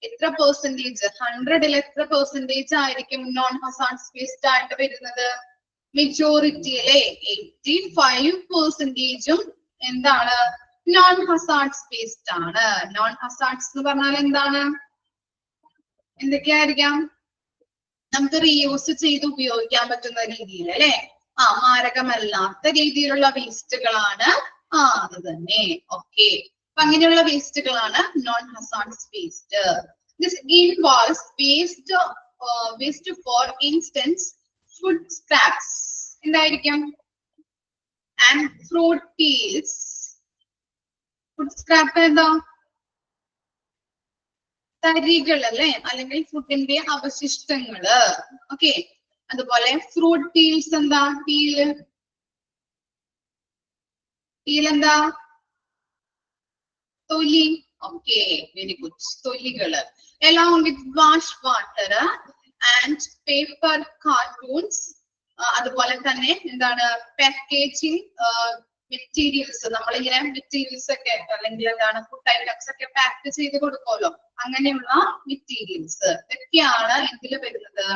എത്ര പെർസെന്റേജ്? 100-ൽ എത്ര പെർസെന്റേജ് ആയിരിക്കും നോൺ ഹസാർഡ്സ് വേസ്റ്റ് ആയിട്ട് വരുന്നത്? മെജോറിറ്റി അല്ലെ, 85%ഉം എന്താണ്? നോൺ ഹസാർഡ്സ് വേസ്റ്റ് ആണ്. നോൺ ഹസാർഡ്സ് എന്ന് പറഞ്ഞാൽ എന്താണ്? എന്തൊക്കെയായിരിക്കാം? നമുക്ക് റീയൂസ് ചെയ്ത് ഉപയോഗിക്കാൻ പറ്റുന്ന രീതിയിൽ അല്ലെ, മാരകമല്ലാത്ത രീതിയിലുള്ള വേസ്റ്റുകളാണ്. അത് തന്നെ. ഓക്കെ, അപ്പൊ അങ്ങനെയുള്ള വേസ്റ്റുകളാണ് non hazards waste. This involves waste for instance food scraps എന്തായിരിക്കും? And fruit peels. Food scrap എന്താ? തരികൾ അല്ലെ, അല്ലെങ്കിൽ ഫുഡിന്റെ അവശിഷ്ടങ്ങള്. ഓക്കെ, അതുപോലെ ഫ്രൂട്ട് പീൽസ് എന്താ? പീൽ എന്താ? തൊലി. Okay, very good. തൊലികള്. along with wash water and paper cartoons. അതുപോലെ തന്നെ എന്താണ്? Packaging materials. നമ്മളിങ്ങനെ മെറ്റീരിയൽസ് ഒക്കെ അല്ലെങ്കിൽ എന്താണ് ഫുഡ് ഐറ്റംസ് ഒക്കെ പാക്ക് ചെയ്ത് കൊടുക്കുമല്ലോ, അങ്ങനെയുള്ള മെറ്റീരിയൽസ് ഒക്കെയാണ് ഇതില് വരുന്നത്,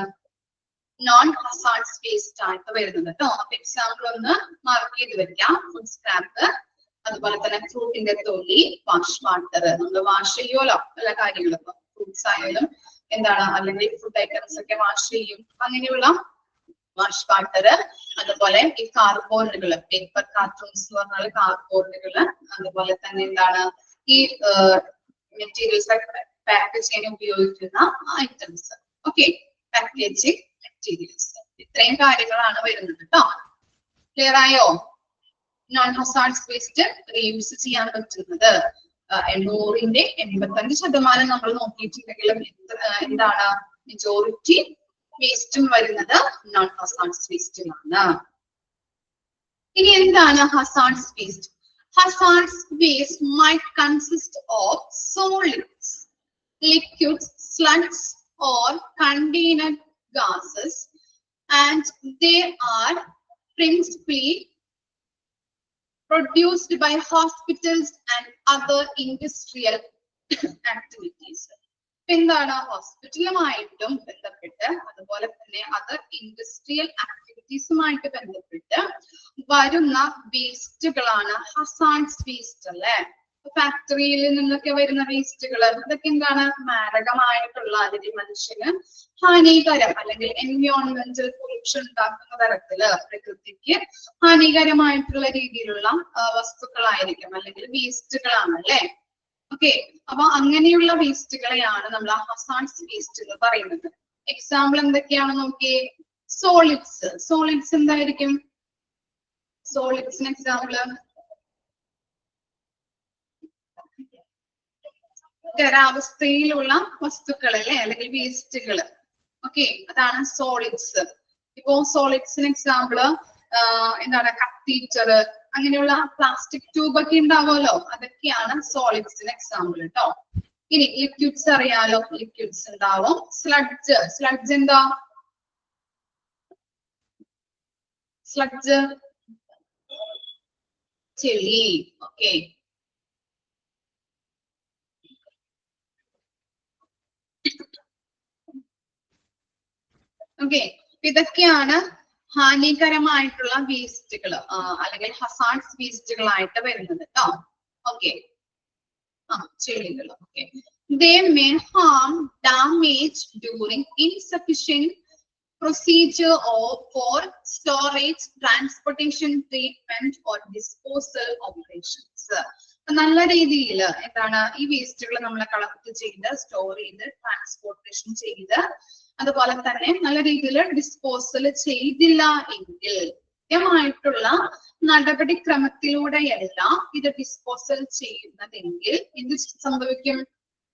നോൺ ഹസാർഡ്സ് വേസ്റ്റ് ആയിട്ട് വരുന്നത് കേട്ടോ. അപ്പൊ എക്സാമ്പിൾ ഒന്ന് മാർക്ക് ചെയ്ത് വെക്കാം. ഫുഡ് സ്ക്രാപ്പ്, അതുപോലെ തന്നെ ഫ്രൂട്ടിന്റെ തൊലി, വാഷ് വാട്ടർ. നമ്മൾ വാഷ് ചെയ്യുമല്ലോ എല്ലാ കാര്യങ്ങളും, ഫ്രൂട്ട്സ് ആയാലും എന്താണ്, അല്ലെങ്കിൽ ഫുഡ് ഐറ്റംസ് ഒക്കെ വാഷ് ചെയ്യും, അങ്ങനെയുള്ള വാഷ് വാട്ടർ. അതുപോലെ ഈ കാർബോർഡുകള്, പേപ്പർ കാർട്ടൂൺസ് എന്ന് പറഞ്ഞാൽ കാർബോർഡുകള്. അതുപോലെ തന്നെ എന്താണ്, ഈ മെറ്റീരിയൽസ് പാക്ക് ചെയ്യാൻ ഉപയോഗിക്കുന്ന ഐറ്റംസ്. Okay, packaging materials. ഇത്രയും കാര്യങ്ങളാണ് വരുന്നത് കേട്ടോ. ക്ലിയർ ആയോ? നോൺ ഹസാർഡ്സ് വേസ്റ്റ് റീയൂസ് ചെയ്യാൻ പറ്റുന്നത് 100-ന്റെ 85% നമ്മൾ നോക്കിയിട്ടുണ്ടെങ്കിലും എന്താണ്, മെജോറിറ്റി വേസ്റ്റും വരുന്നത് നോൺ ഹസാർഡ്സ് വേസ്റ്റിലാണ്. ഇനി എന്താണ് hazards waste? Hazards waste might consist of solids, liquids, sludges or container gases, and they are principally produced by hospitals and other industrial activities. എന്താണ്? ഹോസ്പിറ്റലുമായിട്ടും ബന്ധപ്പെട്ട് അതുപോലെ തന്നെ അതർ ഇൻഡസ്ട്രിയൽ ആക്ടിവിറ്റീസുമായിട്ട് ബന്ധപ്പെട്ട് വരുന്ന വേസ്റ്റുകളാണ് ഹസാർഡ്സ് വേസ്റ്റ് അല്ലെ. ഫാക്ടറിയിൽ നിന്നൊക്കെ വരുന്ന വേസ്റ്റുകൾ അതൊക്കെ എന്താണ്? മാരകമായിട്ടുള്ള അല്ലെങ്കിൽ മനുഷ്യന് ഹാനികരം അല്ലെങ്കിൽ എൻവയോൺമെന്റൽ പൊല്യൂഷൻ ഉണ്ടാക്കുന്ന തരത്തില് പ്രകൃതിക്ക് ഹാനികരമായിട്ടുള്ള രീതിയിലുള്ള വസ്തുക്കളായിരിക്കും അല്ലെങ്കിൽ വേസ്റ്റുകളാണ് അല്ലെ. ഓക്കെ, അപ്പൊ അങ്ങനെയുള്ള വേസ്റ്റുകളെയാണ് നമ്മൾ ഹസാർഡ്സ് വേസ്റ്റ് എന്ന് പറയുന്നത്. എക്സാമ്പിൾ എന്തൊക്കെയാണ് നോക്കിയേ? സോളിഡ്സ്. സോളിഡ്സ് എന്തായിരിക്കും? സോളിഡ്സിന് എക്സാമ്പിള് ഖരാവസ്ഥയിലുള്ള വസ്തുക്കൾ അല്ലെ, അല്ലെങ്കിൽ വേസ്റ്റുകള്. ഓക്കെ, അതാണ് സോളിഡ്സ്. ഇപ്പോ സോളിഡ്സിന് എക്സാമ്പിള് എന്താണ്? കത്തീറ്റർ, അങ്ങനെയുള്ള പ്ലാസ്റ്റിക് ട്യൂബ് ഒക്കെ ഉണ്ടാവുമല്ലോ, അതൊക്കെയാണ് സോളിഡ്സിന് എക്സാമ്പിൾ കേട്ടോ. ഇനി ലിക്വിഡ്സ് അറിയാലോ, ലിക്വിഡ്സ് ഉണ്ടാവും. സ്ലഡ്ജ്. സ്ലഡ്ജ് എന്താ? സ്ലഡ്ജ് ചെളി. ഓക്കെ, ഓക്കെ, ഇതൊക്കെയാണ് ഹാനികരമായിട്ടുള്ള വേസ്റ്റുകൾ അല്ലെങ്കിൽ ഹസാർഡ്സ് വേസ്റ്റുകളായിട്ട് വരുന്നത് കേട്ടോ. ഓക്കെ, ചെളികൾ. Okay, they may harm, damage during insufficient procedure or for storage, transportation, treatment or disposal operations. നല്ല രീതിയിൽ എന്താണ് ഈ വേസ്റ്റുകൾ നമ്മൾ കളക്ട് ചെയ്ത് സ്റ്റോർ ചെയ്ത് ട്രാൻസ്പോർട്ടേഷൻ ചെയ്ത് അതുപോലെ തന്നെ നല്ല രീതിയിൽ ഡിസ്പോസൽ ചെയ്തില്ല എങ്കിൽ കൃത്യമായിട്ടുള്ള നടപടിക്രമത്തിലൂടെയല്ല ഇത് ഡിസ്പോസൽ ചെയ്യുന്നതെങ്കിൽ എന്ത് സംഭവിക്കും?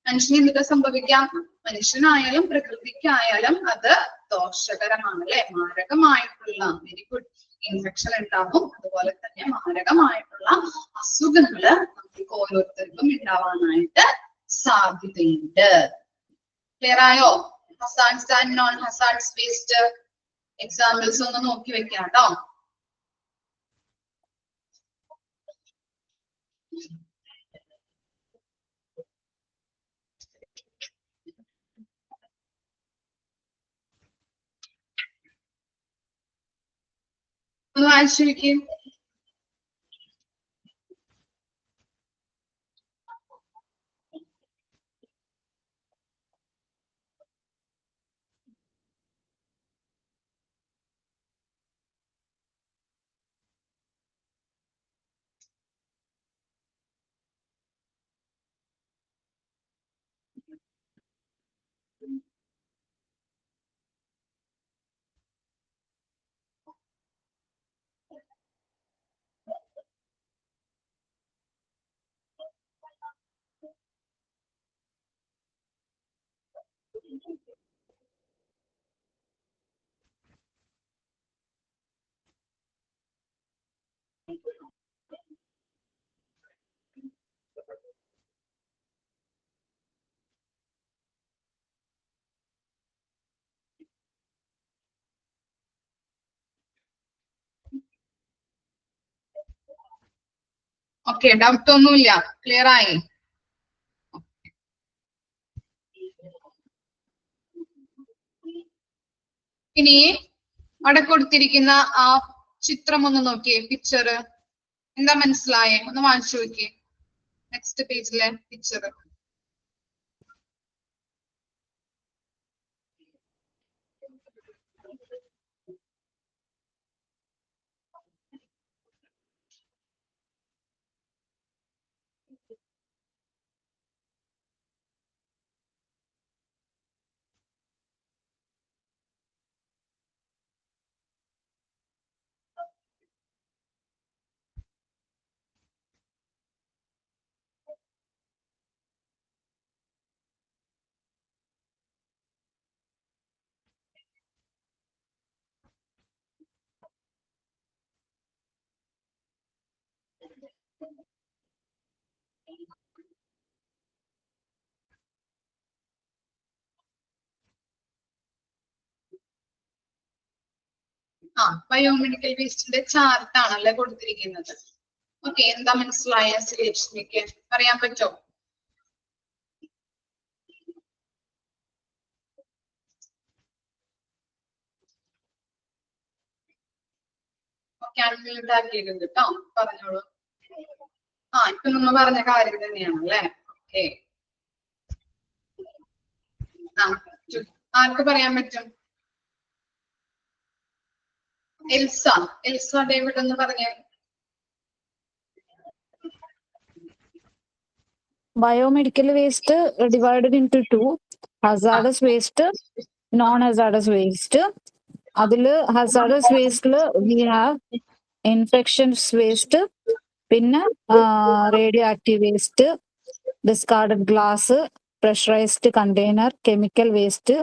മനുഷ്യന് എന്തൊക്കെ സംഭവിക്കാം? മനുഷ്യനായാലും പ്രകൃതിക്കായാലും അത് ദോഷകരമാണ് അല്ലെ? മാരകമായിട്ടുള്ള വെരി ഗുഡ് ഇൻഫെക്ഷൻ ഉണ്ടാകും. അതുപോലെ തന്നെ മാരകമായിട്ടുള്ള അസുഖങ്ങള് നമുക്ക് ഓരോരുത്തർക്കും ഉണ്ടാവാനായിട്ട് സാധ്യതയുണ്ട്. ക്ലിയർ ആയോ? Hazards and non hazards waste examples ഒന്ന് നോക്കി വെക്കാം കേട്ടോ. ഒന്ന് വായിച്ചു വെക്കും. ഓക്കെ, ഡൗട്ട് ഒന്നുമില്ല, ക്ലിയർ ആയി. ഇനി അവിടെ കൊടുത്തിരിക്കുന്ന ആ ചിത്രം ഒന്ന് നോക്കിയേ, പിക്ചർ എന്താ മനസ്സിലായേ? ഒന്ന് വായിച്ചു നോക്കിയേ നെക്സ്റ്റ് പേജിലെ പിക്ചർ. ബയോമെഡിക്കൽ വേസ്റ്റിന്റെ ചാർട്ട് ആണല്ലേ കൊടുത്തിരിക്കുന്നത്. ഓക്കെ, എന്താ മനസ്സിലായ ശ്രീലക്ഷ്മിക്ക്? പറയാൻ പറ്റോ? ഓക്കെ, അൺമ്യൂട്ട് ആക്കിയിട്ടുണ്ട് കേട്ടോ, പറഞ്ഞോളൂ. ഇപ്പൊ നമ്മൾ പറഞ്ഞ കാര്യം തന്നെയാണ് അല്ലേ? ഓക്കെ, ആർക്ക് പറയാൻ പറ്റും? എൽസ ഡേവിഡ് എന്ന് പറഞ്ഞേ. Biomedical waste divided into two: hazardous waste, non-hazardous waste. അതില് hazardous waste we have infectious waste, പിന്നെ radioactive waste, discarded glass, pressurized container, chemical waste,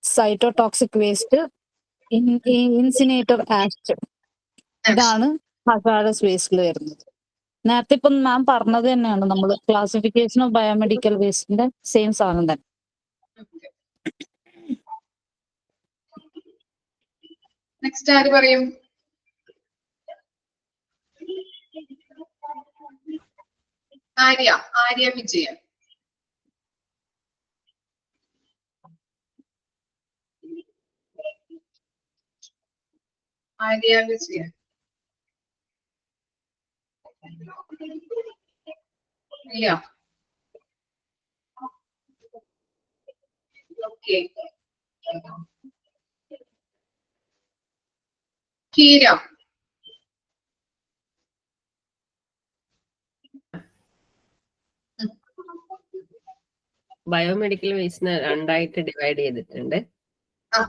cytotoxic waste, incinerator ash. ഇതാണ് hazardous waste വരുന്നത്. നേരത്തെ ഇപ്പം മാം പറഞ്ഞത് തന്നെയാണ്, നമ്മൾ ക്ലാസിഫിക്കേഷൻ ഓഫ് ബയോമെഡിക്കൽ വേസ്റ്റിന്റെ സെയിം സാധനം തന്നെ. നെക്സ്റ്റ് ആര് പറയും? ആര്യ വിജയൻ. ആര്യ വിജയൻ. ഇല്ല. ഓക്കെ. കീര. ബയോമെഡിക്കൽ വേസ്റ്റിനെ രണ്ടായിട്ട് ഡിവൈഡ് ചെയ്തിട്ടുണ്ട്. ആ.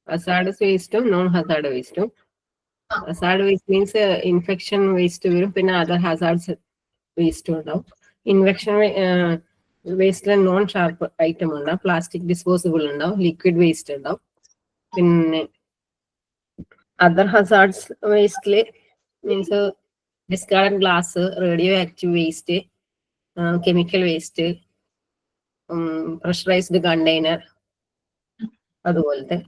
ഹസാർഡസ് വേസ്റ്റും നോൺ ഹസാർഡ് വേസ്റ്റും. Hazard waste means infection waste വരും, പിന്നെ അതർ ഹസാർഡ്സ് വേസ്റ്റും ഉണ്ടാവും. ഇൻഫെക്ഷൻ വേസ്റ്റിൽ നോൺ ഷാർപ്പ് ഐറ്റം ഉണ്ടാവും, പ്ലാസ്റ്റിക് ഡിസ്പോസിബിൾ ഉണ്ടാവും, ലിക്വിഡ് വേസ്റ്റ് ഉണ്ടാവും. പിന്നെ അതർ ഹസാർഡ്സ് വേസ്റ്റില് means discard glass, radioactive waste, chemical waste, pressurised container, അതുപോലത്തെ.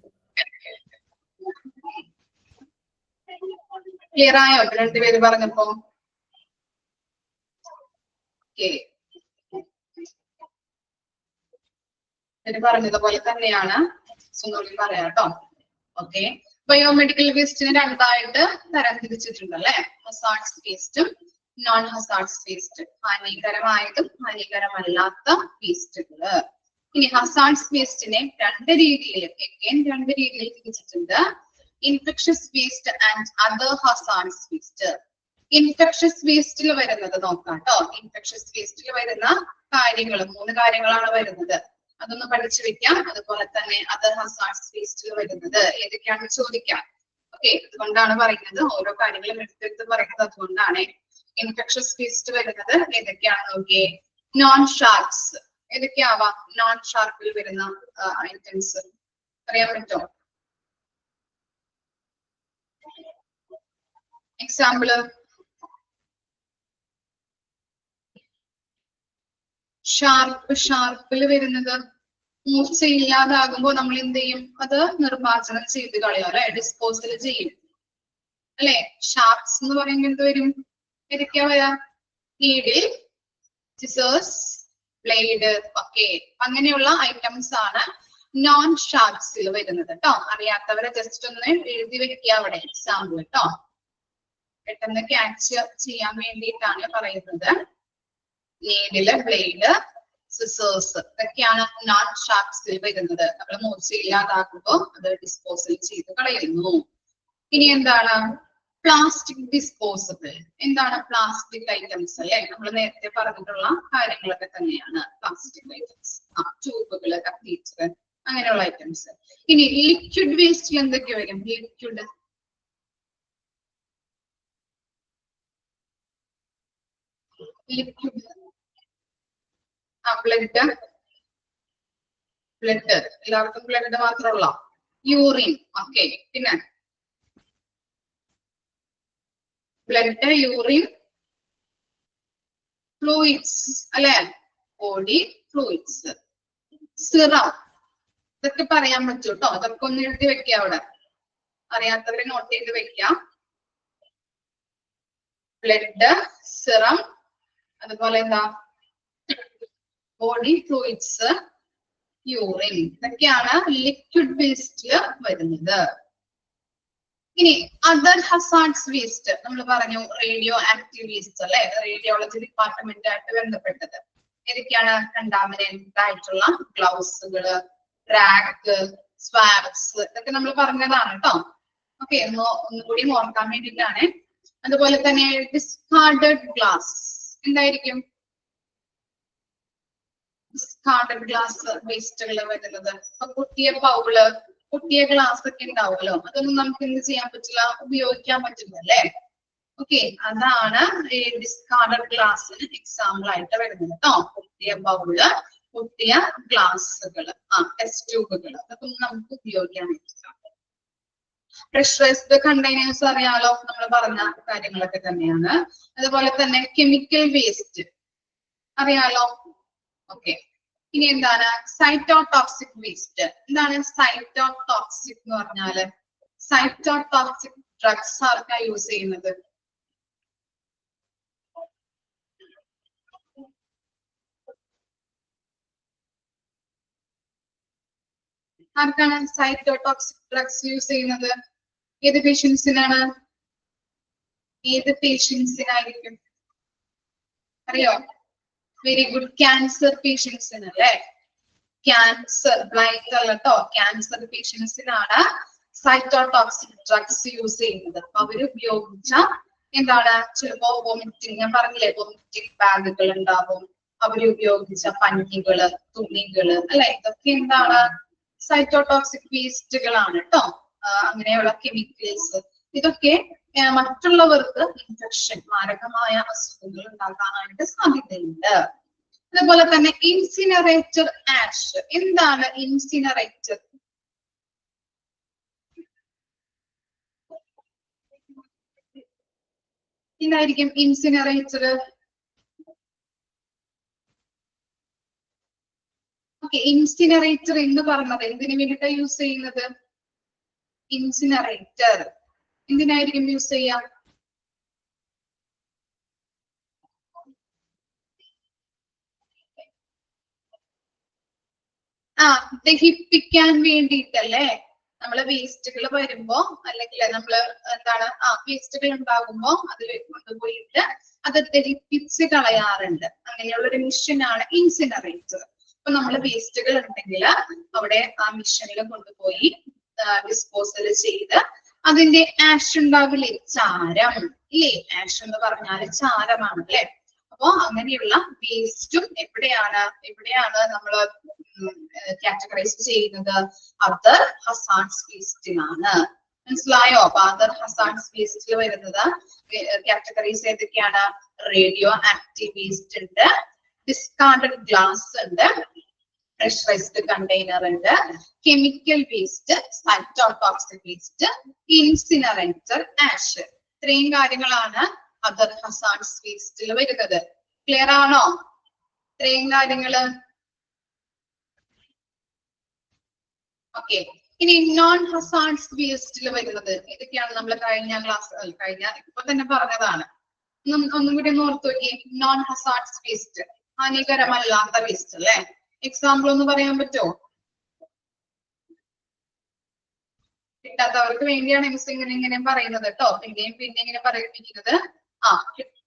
ക്ലിയർ ആയോ രണ്ടുപേര് പറഞ്ഞപ്പോ? പറഞ്ഞതുപോലെ തന്നെയാണ് സുനോളി പറയാട്ടോ. ഓക്കെ. ബയോമെഡിക്കൽ വേസ്റ്റിനെ രണ്ടായിട്ട് തരംതിരിച്ചിട്ടുണ്ട് അല്ലെ. ഹസാർഡ്സ് വേസ്റ്റും നോൺ ഹസാർഡ്സ് വേസ്റ്റ്, ഹാനികരമായതും ഹാനികരമല്ലാത്ത വേസ്റ്റുകള്. ഇനി ഹസാർഡ്സ് വേസ്റ്റിനെ രണ്ട് രീതിയിൽ തിരിച്ചിട്ടുണ്ട്. Infectious waste and other hazards waste. Infectious വേസ്റ്റിൽ വരുന്നത് നോക്കാം കേട്ടോ. ഇൻഫെക്ഷസ് വേസ്റ്റിൽ വരുന്ന കാര്യങ്ങൾ 3 കാര്യങ്ങളാണ് വരുന്നത്. അതൊന്ന് പഠിച്ചു വെക്കാം. അതുപോലെ തന്നെ അതർ ഹസാർഡ്സ് വേസ്റ്റിൽ വരുന്നത് ഏതൊക്കെയാണെന്ന് ചോദിക്കാം. ഓക്കെ, അതുകൊണ്ടാണ് പറയുന്നത്, ഓരോ കാര്യങ്ങളും എടുത്തെടുത്ത് പറയുന്നത് അതുകൊണ്ടാണ്. ഇൻഫെക്ഷസ് വേസ്റ്റ് വരുന്നത് ഏതൊക്കെയാണെന്ന് നോക്കിയേ. നോൺ ഷാർപ്സ് ഏതൊക്കെയാവാം? നോൺ ഷാർപ്പിൽ വരുന്ന ഐറ്റംസ് അറിയാൻ പറ്റുമോ? എക്സാമ്പിള് ഷാർപ്പിൽ വരുന്നത് മൂർച്ചയില്ലാതാകുമ്പോ നമ്മൾ എന്ത് ചെയ്യും? അത് നിർമ്മാർജ്ജനം ചെയ്ത് കളയും അല്ലെ, ഡിസ്പോസൽ ചെയ്യും അല്ലെ. ഷാർപ്സ് എന്ന് പറയുമ്പോൾ എന്ത് വരും? ഏതൊക്കെയാ വരാ? നീഡിൽ, സിസേഴ്സ്, ബ്ലേഡ്, ഒക്കെ അങ്ങനെയുള്ള ഐറ്റംസ് ആണ് നോൺ ഷാർപ്സിൽ വരുന്നത് കേട്ടോ. അറിയാത്തവരെ ജസ്റ്റ് ഒന്ന് എഴുതി വെക്കുക അവിടെ എക്സാമ്പിൾ കേട്ടോ. പെട്ടെന്ന് ക്യാച്ച് ചെയ്യാൻ വേണ്ടിയിട്ടാണ് പറയുന്നത്. നീഡില്, ബ്ലേഡ്, സിസേഴ്സ് ഇതൊക്കെയാണ് നോൺ ഷാർപ്സിൽ വരുന്നത്. നമ്മൾ മൂർച്ചയില്ലാതാക്കുമ്പോൾ അത് ഡിസ്പോസൽ ചെയ്ത് കളയുന്നു. ഇനി എന്താണ്? Plastic disposable. എന്താണ് പ്ലാസ്റ്റിക് ഐറ്റംസ് അല്ലെ? നമ്മൾ നേരത്തെ പറഞ്ഞിട്ടുള്ള കാര്യങ്ങളൊക്കെ തന്നെയാണ് പ്ലാസ്റ്റിക് ഐറ്റംസ്. ട്യൂബുകള്, കത്തീറ്റർ അങ്ങനെയുള്ള ഐറ്റംസ്. ഇനി ലിക്വിഡ് വേസ്റ്റിൽ എന്തൊക്കെ വരും? ലിക്വിഡ് ബ്ലഡ് എല്ലാവർക്കും ബ്ലഡ് മാത്രമുള്ള യൂറിൻ. ഓക്കെ. പിന്നെ ബ്ലഡ്, യൂറിൻ, ഫ്ലൂയിഡ്സ് അല്ലെ, ബോഡി ഫ്ലൂയിഡ്സ്, സിറം ഇതൊക്കെ പറയാൻ പറ്റും കേട്ടോ. അതൊക്കെ ഒന്ന് എഴുതി വെക്കാം അവിടെ. അറിയാത്തവരെ നോട്ട് ചെയ്ത് വെക്കാം. ബ്ലഡ്, സിറം, അതുപോലെ എന്താ ബോഡി ഫ്ലൂയിഡ്സ്, യൂറിൻ ഇതൊക്കെയാണ് ലിക്വിഡ് വേസ്റ്റില് വരുന്നത്. ഇനി അതർ ഹസാർഡ്സ് വേസ്റ്റ് നമ്മൾ പറഞ്ഞു റേഡിയോ ആക്റ്റീവ് വേസ്റ്റ് അല്ലെ, റേഡിയോളജി ഡിപ്പാർട്ട്മെന്റ് ആയിട്ട് ബന്ധപ്പെട്ടത്. ഏതൊക്കെയാണ്? കണ്ടാമിനേറ്റഡ് ആയിട്ടുള്ള ഗ്ലൗസുകള്, റാക്ക്, സ്വാബ്സ് ഇതൊക്കെ നമ്മൾ പറഞ്ഞതാണ് കേട്ടോ. ഓക്കെ, ഒന്നുകൂടി ഓർക്കാൻ വേണ്ടിയിട്ടാണ്. അതുപോലെ തന്നെ ഡിസ്കാർഡഡ് ഗ്ലാസ് എന്തായിരിക്കും? ഡിസ്കാർഡഡ് ഗ്ലാസ് വേസ്റ്റുകൾ വരുന്നത്. പൊട്ടിയ ബൗള്, പൊട്ടിയ ഗ്ലാസ് ഒക്കെ ഉണ്ടാവുമല്ലോ, അതൊന്നും നമുക്ക് എന്ത് ചെയ്യാൻ പറ്റില്ല, ഉപയോഗിക്കാൻ പറ്റില്ല അല്ലേ. ഓക്കെ, അതാണ് ഈ ഡിസ്കാർഡഡ് ഗ്ലാസ്സിന് എക്സാമ്പിൾ ആയിട്ട് വരുന്നത് കേട്ടോ. പൊട്ടിയ ബൗള്, പൊട്ടിയ ഗ്ലാസുകൾ, ടെസ്റ്റ് ട്യൂബുകൾ അതൊക്കെ നമുക്ക് ഉപയോഗിക്കാൻ പറ്റില്ല. പ്രഷറൈസ്ഡ് കണ്ടെയ്നേഴ്സ് അറിയാലോ, നമ്മൾ പറഞ്ഞ കാര്യങ്ങളൊക്കെ തന്നെയാണ്. അതുപോലെ തന്നെ കെമിക്കൽ വേസ്റ്റ് അറിയാലോ. ഓക്കെ, ഇനി എന്താണ്? Cytotoxic waste. എന്താണ് സൈറ്റോടോക്സിക് എന്ന് പറഞ്ഞാല്? സൈറ്റോടോക്സിക് ഡ്രഗ്സ് ആർക്കാ യൂസ് ചെയ്യുന്നത്? ആർക്കാണ് സൈറ്റോടോക്സിക് ഡ്രഗ്സ് യൂസ് ചെയ്യുന്നത്? ഏത് പേഷ്യൻസിനാണ്? ഏത് പേഷ്യൻസിനായിരിക്കും അറിയോ? വെരി ഗുഡ്, ക്യാൻസർ പേഷ്യൻസിന് അല്ലേ? ക്യാൻസർ, ബ്ലൈൻഡ് അല്ല കേട്ടോ, ക്യാൻസർ പേഷ്യൻസിനാണ് സൈറ്റോടോക്സിക് ഡ്രഗ്സ് യൂസ് ചെയ്യുന്നത്. അവര് ഉപയോഗിച്ച എന്താണ്? ചിലപ്പോ വോമിറ്റിംഗ്, ഞാൻ പറഞ്ഞില്ലേ വോമിറ്റിംഗ് ബാഗുകൾ ഉണ്ടാവും, അവര് ഉപയോഗിച്ച പഞ്ഞികള്, തുണികള് അല്ലെ, ഇതൊക്കെ എന്താണ്? സൈറ്റോടോക്സിക് വേസ്റ്റുകളാണ് കേട്ടോ. അങ്ങനെയുള്ള കെമിക്കൽസ്, ഇതൊക്കെ മറ്റുള്ളവർക്ക് ഇൻഫെക്ഷൻ, മാരകമായ അസുഖങ്ങൾ ഉണ്ടാക്കാനായിട്ട് സാധ്യതയുണ്ട്. അതുപോലെ തന്നെ ഇൻസിനറേറ്റർ ആഷ്. എന്താണ് ഇൻസിനറേറ്റർ? എന്തായിരിക്കും ഇൻസിനറേറ്റർ? ഓക്കെ, ഇൻസിനറേറ്റർ എന്ന് പറഞ്ഞത് എന്തിനു വേണ്ടിയിട്ടാണ് യൂസ് ചെയ്യുന്നത്? ഇൻസിനറേറ്റർ എന്തിനായിരിക്കും യൂസ് ചെയ്യാം? ദഹിപ്പിക്കാൻ വേണ്ടിയിട്ടല്ലേ? നമ്മള് വേസ്റ്റുകൾ വരുമ്പോ, അല്ലെങ്കിൽ നമ്മള് എന്താണ് വേസ്റ്റുകൾ ഉണ്ടാകുമ്പോ അതിൽ കൊണ്ടുപോയിട്ട് അത് ദഹിപ്പിച്ച് കളയാറുണ്ട്. അങ്ങനെയുള്ള ഒരു മിഷനാണ് ഇൻസിനറേറ്റർ. അപ്പൊ നമ്മള് വേസ്റ്റുകൾ ഉണ്ടെങ്കിൽ അവിടെ ആ മിഷനിൽ കൊണ്ടുപോയി ഡിസ്പോസൽ ചെയ്ത് അതിന്റെ ആഷ് ഉണ്ടാവില്ലേ, ചാരം ഇല്ലേ? ആഷ് എന്ന് പറഞ്ഞാല് ചാരമാണ് അല്ലെ? അപ്പൊ അങ്ങനെയുള്ള വേസ്റ്റും എവിടെയാണ് നമ്മള് കാറ്റഗറൈസ് ചെയ്യുന്നത്? അതർ ഹസാർഡ്സ് വേസ്റ്റിലാണ്. മനസ്സിലായോ? അപ്പൊ അതർ ഹസാർഡ്സ് വേസ്റ്റിൽ വരുന്നത് കാറ്റഗറീസ് ഏതൊക്കെയാണ്? റേഡിയോ ആക്റ്റീവ് വേസ്റ്റ് ഉണ്ട്, ഡിസ്കാർഡഡ് ഗ്ലാസ് ഉണ്ട്, പ്രഷറൈസ്ഡ് കണ്ടെയ്നർ ഉണ്ട്, chemical waste, cytotoxic waste, incinerator, ash. ഇത്രയും കാര്യങ്ങളാണ് അതർ ഹസാർഡ്സ് വേസ്റ്റിൽ വരുന്നത്. ക്ലിയർ ആണോ? ഇത്രയും കാര്യങ്ങള്. ഓക്കെ, ഇനി നോൺ ഹസാർഡ്സ് വേസ്റ്റിൽ വരുന്നത് ഇതൊക്കെയാണ്. നമ്മൾ ഇപ്പൊ തന്നെ പറഞ്ഞതാണ്. ഒന്നും കൂടി ഒന്ന് ഓർത്ത് നോക്കി. നോൺ ഹസാർഡ്സ് വേസ്റ്റ്, ഹാനികരമല്ലാത്ത വേസ്റ്റ് അല്ലെ? എക്സാമ്പിൾ ഒന്ന് പറയാൻ പറ്റുമോ? കിട്ടാത്തവർക്ക് വേണ്ടിയാണ് ഇങ്ങനെ പറയുന്നത് കേട്ടോ. പിന്നെ ഇങ്ങനെ പറയിപ്പിക്കുന്നത്.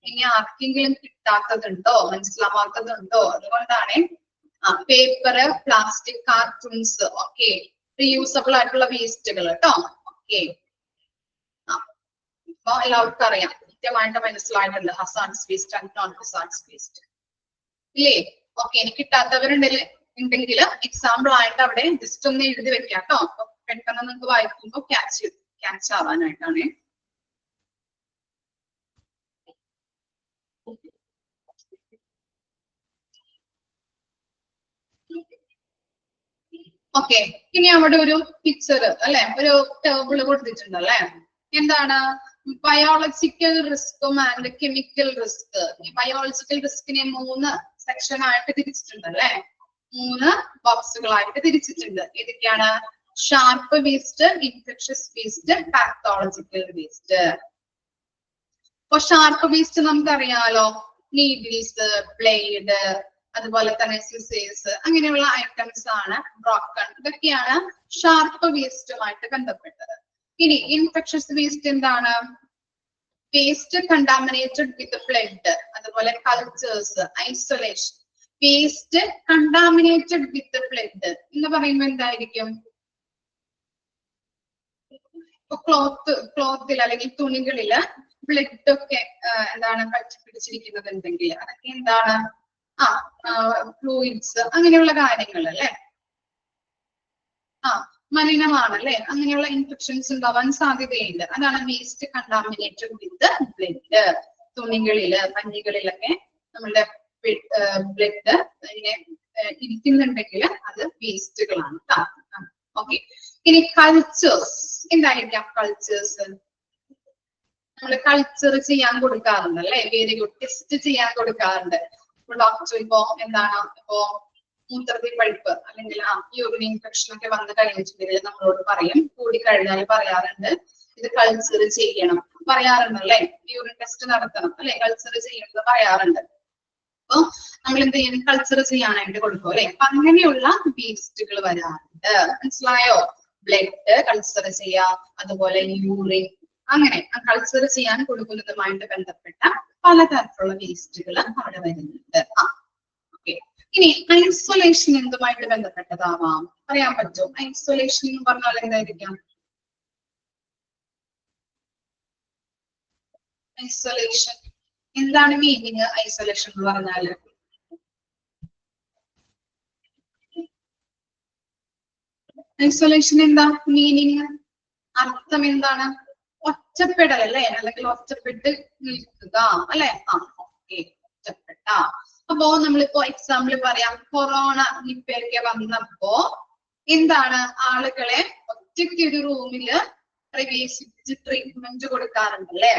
ഇനി ആർക്കെങ്കിലും കിട്ടാത്തതുണ്ടോ, മനസ്സിലാവാത്തതുണ്ടോ? അതുകൊണ്ടാണ്. Paper, plastic, cartoons, okay, reusable ആയിട്ടുള്ള വേസ്റ്റുകൾ കേട്ടോ. ഓക്കെ, അപ്പൊ എല്ലാവർക്കും അറിയാം, കൃത്യമായിട്ട് മനസ്സിലായിട്ടുണ്ട് hazards waste and non hazards waste ഇല്ലേ? ഓക്കെ, എനിക്ക് കിട്ടാത്തവരുണ്ടെങ്കിൽ എക്സാമ്പിൾ ആയിട്ട് അവിടെ ജസ്റ്റ് ഒന്ന് എഴുതി വെക്കാം കേട്ടോ. അപ്പൊ പെട്ടെന്ന് നിങ്ങൾക്ക് വായിക്കുമ്പോ ക്യാച്ച് ആവാനായിട്ടാണ്. ഓക്കെ, ഇനി അവിടെ ഒരു പിക്ചർ അല്ലെ, ഒരു ടേബിൾ കൊടുത്തിട്ടുണ്ട് അല്ലെ. എന്താണ്? ബയോളജിക്കൽ റിസ്കും ആൻഡ് കെമിക്കൽ റിസ്ക്. ഈ ബയോളജിക്കൽ റിസ്കിനെ 3 സെക്ഷൻ ആയിട്ട് തിരിച്ചിട്ടുണ്ട് അല്ലെ. 3 ബോക്സുകളായിട്ട് തിരിച്ചിട്ടുണ്ട്. ഏതൊക്കെയാണ്? Sharp waste, infectious waste, pathological waste. അപ്പൊ ഷാർപ്പ് വേസ്റ്റ് നമുക്കറിയാലോ, നീഡിൽസ്, ബ്ലേഡ്, അതുപോലെ തന്നെ സിസേഴ്സ്, അങ്ങനെയുള്ള ഐറ്റംസ് ആണ്. ബ്രോക്കൺ, ഇതൊക്കെയാണ് ഷാർപ്പ് വേസ്റ്റുമായിട്ട് ബന്ധപ്പെട്ടത്. ഇനി ഇൻഫെക്ഷസ് വേസ്റ്റ് എന്താണ്? വേസ്റ്റ് കണ്ടാമിനേറ്റഡ് വിത്ത് ബ്ലഡ്, അതുപോലെ കൾച്ചേഴ്സ്, ഐസൊലേഷൻ. വേസ്റ്റ് കണ്ടാമിനേറ്റഡ് വിത്ത് ബ്ലഡ് എന്ന് പറയുമ്പോൾ എന്തായിരിക്കും? ക്ലോത്തിൽ അല്ലെങ്കിൽ തുണികളില് ബ്ലഡ് ഒക്കെ എന്താണ് പറ്റിപ്പിടിച്ചിരിക്കുന്നത് ഉണ്ടെങ്കിൽ അതൊക്കെ എന്താണ്? ഫ്ലൂയിഡ്സ്, അങ്ങനെയുള്ള കാര്യങ്ങൾ അല്ലെ. മലിനമാണല്ലേ, അങ്ങനെയുള്ള ഇൻഫെക്ഷൻസ് ഉണ്ടാവാൻ സാധ്യതയുണ്ട്. അതാണ് വേസ്റ്റ് കണ്ടാമിനേറ്റഡ് വിത്ത് ബ്ലഡ്. തുണികളില്, പഞ്ഞികളിലൊക്കെ നമ്മളുടെ ബ്ലഡ് ഇങ്ങനെ ഇരിക്കുന്നുണ്ടെങ്കിൽ അത് വേസ്റ്റുകളാണ്. ഓക്കെ, ഇനി കൾച്ചേഴ്സ്. എന്തായിരിക്കാം കൾച്ചേഴ്സ്? നമ്മൾ കൾച്ചർ ചെയ്യാൻ കൊടുക്കാറുണ്ട് അല്ലെ. വെരി ഗുഡ്, ടെസ്റ്റ് ചെയ്യാൻ കൊടുക്കാറുണ്ട്. ഡോക്ടർ ഇപ്പോ എന്താണ്, ഇപ്പോ മൂത്രത്തിൽ പഴുപ്പ് അല്ലെങ്കിൽ യൂറിൻ ഇൻഫെക്ഷൻ ഒക്കെ വന്നു കഴിഞ്ഞിട്ടുണ്ടെങ്കിൽ നമ്മളോട് പറയും, കൂടി കഴിഞ്ഞാൽ പറയാറുണ്ട് ഇത് കൾച്ചർ ചെയ്യണം, പറയാറുണ്ട് അല്ലെ. യൂറിൻ ടെസ്റ്റ് നടത്തണം അല്ലെ, കൾച്ചർ ചെയ്യണമെന്ന് പറയാറുണ്ട്. അപ്പൊ നമ്മൾ എന്ത് ചെയ്യണം? കൾച്ചർ ചെയ്യാനായിട്ട് കൊടുക്കും അല്ലെ. അപ്പൊ അങ്ങനെയുള്ള വേസ്റ്റുകൾ വരാറുണ്ട്. മനസ്സിലായോ? ബ്ലഡ് കൾച്ചർ ചെയ്യാം, അതുപോലെ യൂറിൻ, അങ്ങനെ കൾച്ചർ ചെയ്യാൻ കൊടുക്കുന്നതുമായിട്ട് ബന്ധപ്പെട്ട പലതരത്തിലുള്ള വേസ്റ്റുകൾ അവിടെ വരുന്നുണ്ട്. ഓക്കെ, ഇനി ഐസൊലേഷൻ എന്തുമായിട്ട് ബന്ധപ്പെട്ടതാവാം പറയാൻ പറ്റുമോ? ഐസൊലേഷൻ എന്ന് പറഞ്ഞാൽ എന്തായിരിക്കാം? ഐസൊലേഷൻ എന്താണ് മീനിങ്? ഐസൊലേഷൻ എന്ന് പറഞ്ഞാല് ഐസൊലേഷൻ എന്താ മീനിങ്? അർത്ഥം എന്താണ്? ഒറ്റപ്പെടൽ അല്ലെ, അല്ലെങ്കിൽ ഒറ്റപ്പെട്ട് നിൽക്കുക അല്ലെ? ഓക്കെ, ഒറ്റപ്പെട്ട. അപ്പോ നമ്മളിപ്പോ എക്സാമ്പിൾ പറയാം, കൊറോണ നിപ്പയൊക്കെ വന്നപ്പോ എന്താണ് ആളുകളെ ഒറ്റയ്ക്ക് ഒരു റൂമില് പ്രവേശിപ്പിച്ച് ട്രീറ്റ്മെന്റ് കൊടുക്കാറുണ്ട് അല്ലെ?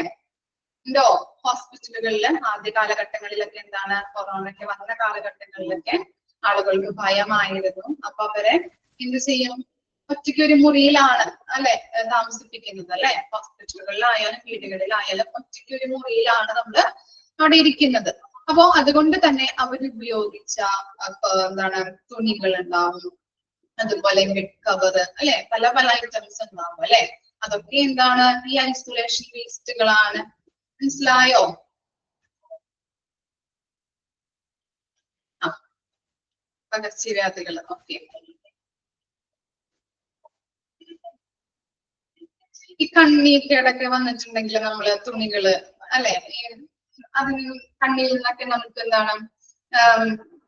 ഉണ്ടോ? ഹോസ്പിറ്റലുകളിൽ ആദ്യ കാലഘട്ടങ്ങളിലൊക്കെ എന്താണ്, കൊറോണയ്ക്ക് വന്ന കാലഘട്ടങ്ങളിലൊക്കെ ആളുകൾക്ക് ഭയമായിരുന്നു. അപ്പൊ അവരെ എന്ത് ചെയ്യും? ഒറ്റയ്ക്ക് ഒരു മുറിയിലാണ് അല്ലെ താമസിപ്പിക്കുന്നത് അല്ലെ? ഹോസ്പിറ്റലുകളിലായാലും വീടുകളിലായാലും ഒറ്റയ്ക്ക് ഒരു മുറിയിലാണ് നമ്മള് അവിടെ ഇരിക്കുന്നത്. അപ്പോ അതുകൊണ്ട് തന്നെ അവരുപയോഗിച്ച എന്താണ് തുണികൾ ഉണ്ടാവും, അതുപോലെ ബെഡ് കവർ അല്ലെ, പല പല ഐറ്റംസ് ഉണ്ടാവും അല്ലെ? അതൊക്കെ എന്താണ്? ഈ ഐസൊലേഷൻ വേസ്റ്റുകളാണ്. മനസ്സിലായോ? പകർച്ചവ്യാധികൾ. ഓക്കെ, ഈ കണ്ണീർക്കേടൊക്കെ വന്നിട്ടുണ്ടെങ്കിൽ നമ്മള് തുണികള് അല്ലെ, അതിന് കണ്ണിൽ നിന്നൊക്കെ നമുക്ക് എന്താണ്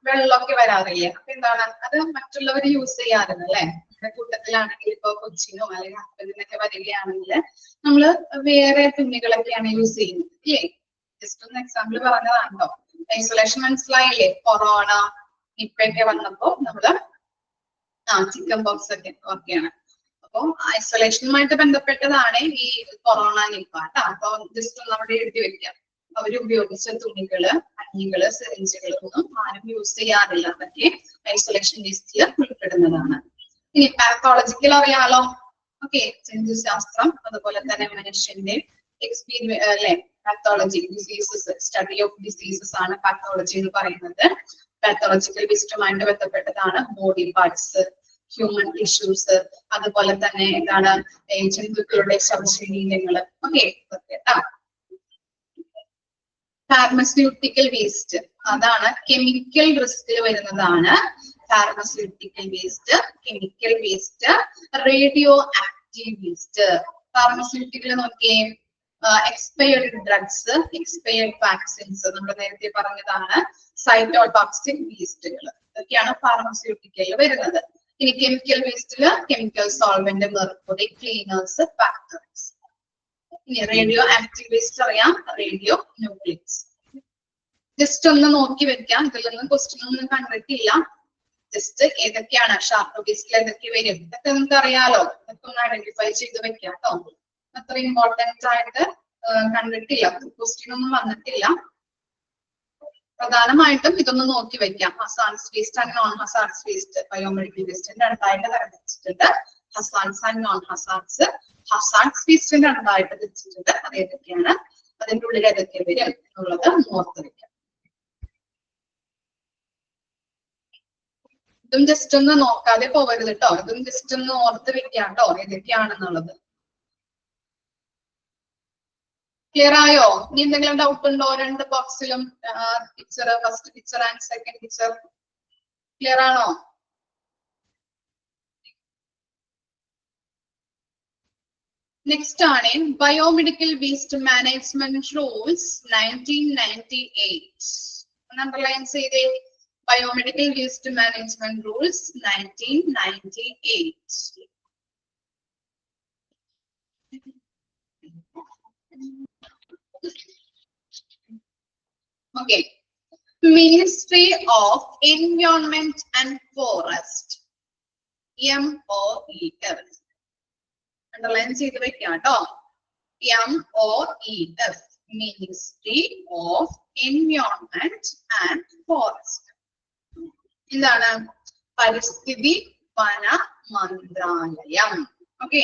വെള്ളമൊക്കെ വരാറില്ല. അപ്പൊ എന്താണ് അത് മറ്റുള്ളവർ യൂസ് ചെയ്യാറുണ്ട് അല്ലെ? നമ്മുടെ കൂട്ടത്തിലാണെങ്കിൽ ഇപ്പൊ കൊച്ചിനോ അല്ലെങ്കിൽ ഹസ്ബൻഡിനൊക്കെ വരികയാണെങ്കിൽ നമ്മള് വേറെ തുണികളൊക്കെയാണ് യൂസ് ചെയ്യുന്നത് ഇല്ലേ? ജസ്റ്റ് ഒന്ന് എക്സാമ്പിൾ പറഞ്ഞതാണോ? ഐസൊലേഷൻ മനസ്സിലായില്ലേ? കൊറോണ നിപ്പയൊക്കെ വന്നപ്പോ നമ്മള് ചിക്കൻ ബോക്സ് ഒക്കെയാണ്. അപ്പൊ ഐസൊലേഷനുമായിട്ട് ബന്ധപ്പെട്ടതാണ് ഈ കൊറോണ നിപ്പ കേട്ടോ. അപ്പൊ ജസ്റ്റ് ഒന്ന് അവിടെ എഴുതി വെക്കാം. അവരുപയോഗിച്ച തുണികള്, കഞ്ഞികള്, സിറിഞ്ചുകൾ ഒന്നും ആരും യൂസ് ചെയ്യാറില്ല. അതൊക്കെ ഐസൊലേഷൻ ലിസ്റ്റിൽ ഉൾപ്പെടുന്നതാണ്. ഇനി പാത്തോളജിക്കൽ അറിയാലോ. ഓക്കെ, ജന്തുശാസ്ത്രം, അതുപോലെ തന്നെ മനുഷ്യന്റെ എക്സ്പീരിയൻസ് അല്ലെ, pathology, diseases, study of diseases ആണ് പാത്തോളജി എന്ന് പറയുന്നത്. പാത്തോളജിക്കൽ വേസ്റ്റുമായിട്ട് ബന്ധപ്പെട്ടതാണ് ബോഡി പാർട്സ്, ഹ്യൂമൻ ടിഷ്യൂസ്, അതുപോലെ തന്നെ എന്താണ് ജന്തുക്കളുടെ ശവശരീരങ്ങള്. ഓക്കെ, ഫാർമസ്യൂട്ടിക്കൽ വേസ്റ്റ് അതാണ് കെമിക്കൽ റിസ്കിൽ വരുന്നതാണ്. Pharmaceutical waste, chemical waste, radioactive waste. Pharmaceutical നോക്കിയേ, എക്സ്പയർഡ് ഡ്രഗ്സ്, എക്സ്പയർഡ് വാക്സിൻസ്, നമ്മൾ നേരത്തെ പറഞ്ഞതാണ്. സൈറ്റോടോക്സിക് വേസ്റ്റുകൾ, ഇതൊക്കെയാണ് ഫാർമസ്യൂട്ടിക്കലിൽ വരുന്നത്. ഇനി കെമിക്കൽ വേസ്റ്റില് chemical solvent, mercury, cleaners, factories. ഇനി റേഡിയോ ആക്റ്റീവ് വേസ്റ്റ് അറിയാം, റേഡിയോ ന്യൂക്ലിയസ്. ജസ്റ്റ് ഒന്ന് നോക്കി വെക്കാം, ഇതിലൊന്നും ക്വസ്റ്റ്യൻ ഒന്നും കണ്ടിട്ടില്ല. ജസ്റ്റ് ഏതൊക്കെയാണ് ഷാർപ്പ് വേസ്റ്റിൽ ഏതൊക്കെ വരും ഇതൊക്കെ നമുക്ക് അറിയാലോ. ഇതൊക്കെ ഒന്ന് ഐഡന്റിഫൈ ചെയ്ത് വെക്കാം കേട്ടോ. അത്ര ഇമ്പോർട്ടന്റ് ആയിട്ട് കണ്ടിട്ടില്ല, ക്വസ്റ്റ്യൻ ഒന്നും വന്നിട്ടില്ല. പ്രധാനമായിട്ടും ഇതൊന്ന് നോക്കി വെക്കാം. Hazards waste and non hazards waste, biomedical വേസ്റ്റിന്റെ അടുത്തായിട്ട് തരംതിരിച്ചിട്ടുണ്ട്. Hazards and non hazards. Hazards വേസ്റ്റിന്റെ അടുത്തായിട്ട് തിരിച്ചിട്ടുണ്ട്. അത് ഏതൊക്കെയാണ്, അതിന്റെ ഉള്ളിൽ ഏതൊക്കെ വരും എന്നുള്ളത് ഓർത്ത് വെക്കാം. ഇതും ജസ്റ്റ് ഒന്ന് നോക്കാതെ പോകരുത് കേട്ടോ. ഇതും ജസ്റ്റ് ഒന്ന് ഓർത്ത് വെക്കാം കേട്ടോ ഏതൊക്കെയാണെന്നുള്ളത്. ക്ലിയർ ആയോ? ഇനി എന്തെങ്കിലും ഡൗട്ട് ഉണ്ടോ? രണ്ട് ബോക്സിലും picture, first picture and second picture clear ആണോ? നെക്സ്റ്റ് ആണ് biomedical waste management rules 1998. Underline ചെയ്തേ, biomedical waste management rules 1998. Okay, Ministry of Environment and Forest, MOEF. Underline ചെയ്ത് വെക്കാം കേട്ടോ. MOEF, Ministry of Environment and Forest. എന്താണ്? പരിസ്ഥിതി വന മന്ത്രാലയം. Okay,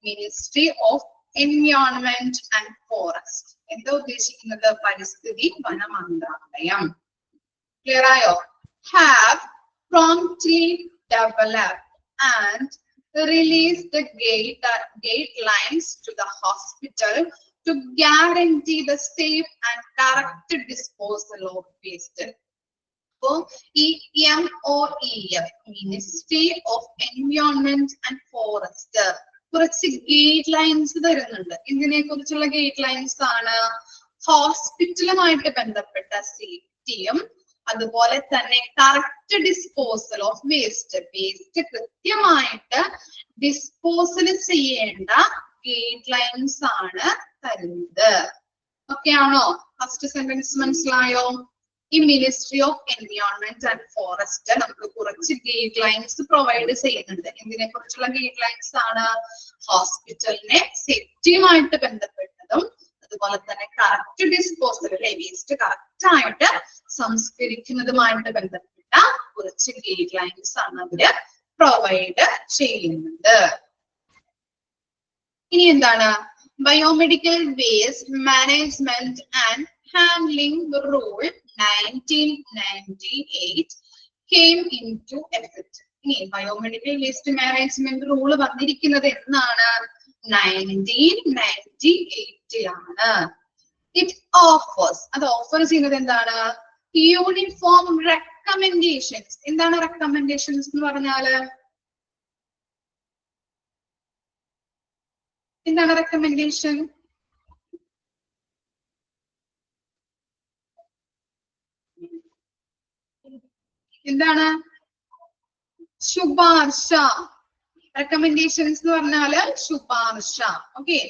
ministry of environment and forest. എന്താ ഉദ്ദേശിക്കുന്നത്? പരിസ്ഥിതി വന മന്ത്രാലയം. ക്ലിയർ ആയോ? Have promptly developed and released the guidelines to the hospital to guarantee the safe and correct disposal of waste. So, MOEF, Ministry of Environment and Forest, കുറച്ച് guide lines തരുന്നുണ്ട്. ഇതിനെ കുറിച്ചുള്ള ഗൈഡ് ലൈൻസ് ആണ് ഹോസ്പിറ്റലുമായിട്ട് ബന്ധപ്പെട്ട സേഫ്റ്റിയും അതുപോലെ തന്നെ correct disposal of waste കൃത്യമായിട്ട് disposal ചെയ്യേണ്ട ഗൈഡ് ലൈൻസ് ആണ് തരുന്നത്. ഓക്കെ ആണോ? ഫസ്റ്റ് സെന്റൻസ് മനസ്സിലായോ? ഈ ministry of environment and forest നമുക്ക് കുറച്ച് ഗൈഡ് ലൈൻസ് പ്രൊവൈഡ് ചെയ്യുന്നുണ്ട്. ഇതിനെ കുറിച്ചുള്ള ഗൈഡ് ലൈൻസ് ആണ് ഹോസ്പിറ്റലിനെ സേഫ്റ്റിയുമായിട്ട് ബന്ധപ്പെട്ടതും അതുപോലെ തന്നെ കറക്റ്റ് ഡിസ്പോസൽ വേസ്റ്റ് കറക്റ്റ് ആയിട്ട് സംസ്കരിക്കുന്നതുമായിട്ട് ബന്ധപ്പെട്ട കുറച്ച് ഗൈഡ് ലൈൻസ് ആണ് അവര് പ്രൊവൈഡ് ചെയ്യുന്നത്. ഇനി എന്താണ് biomedical waste management and handling rule 1998 came into effect. ഇനി ബയോമെഡിക്കൽ വേസ്റ്റ് മാനേജ്മെന്റ് റൂൾ വന്നിരിക്കുന്നത് എന്നാണ്? 1998 ഇറ്റ് ഓഫേഴ്സ്, അത് ഓഫർ ചെയ്യുന്നത് എന്താണ്? Uniform recommendations. എന്താണ് റെക്കമെൻഡേഷൻസ് എന്ന് പറഞ്ഞാല്? എന്താണ് റെക്കമെൻഡേഷൻ? എന്താണ്? ശുപാർശ. റെക്കമെൻഡേഷൻസ് എന്ന് പറഞ്ഞാല് ശുപാർശ. Okay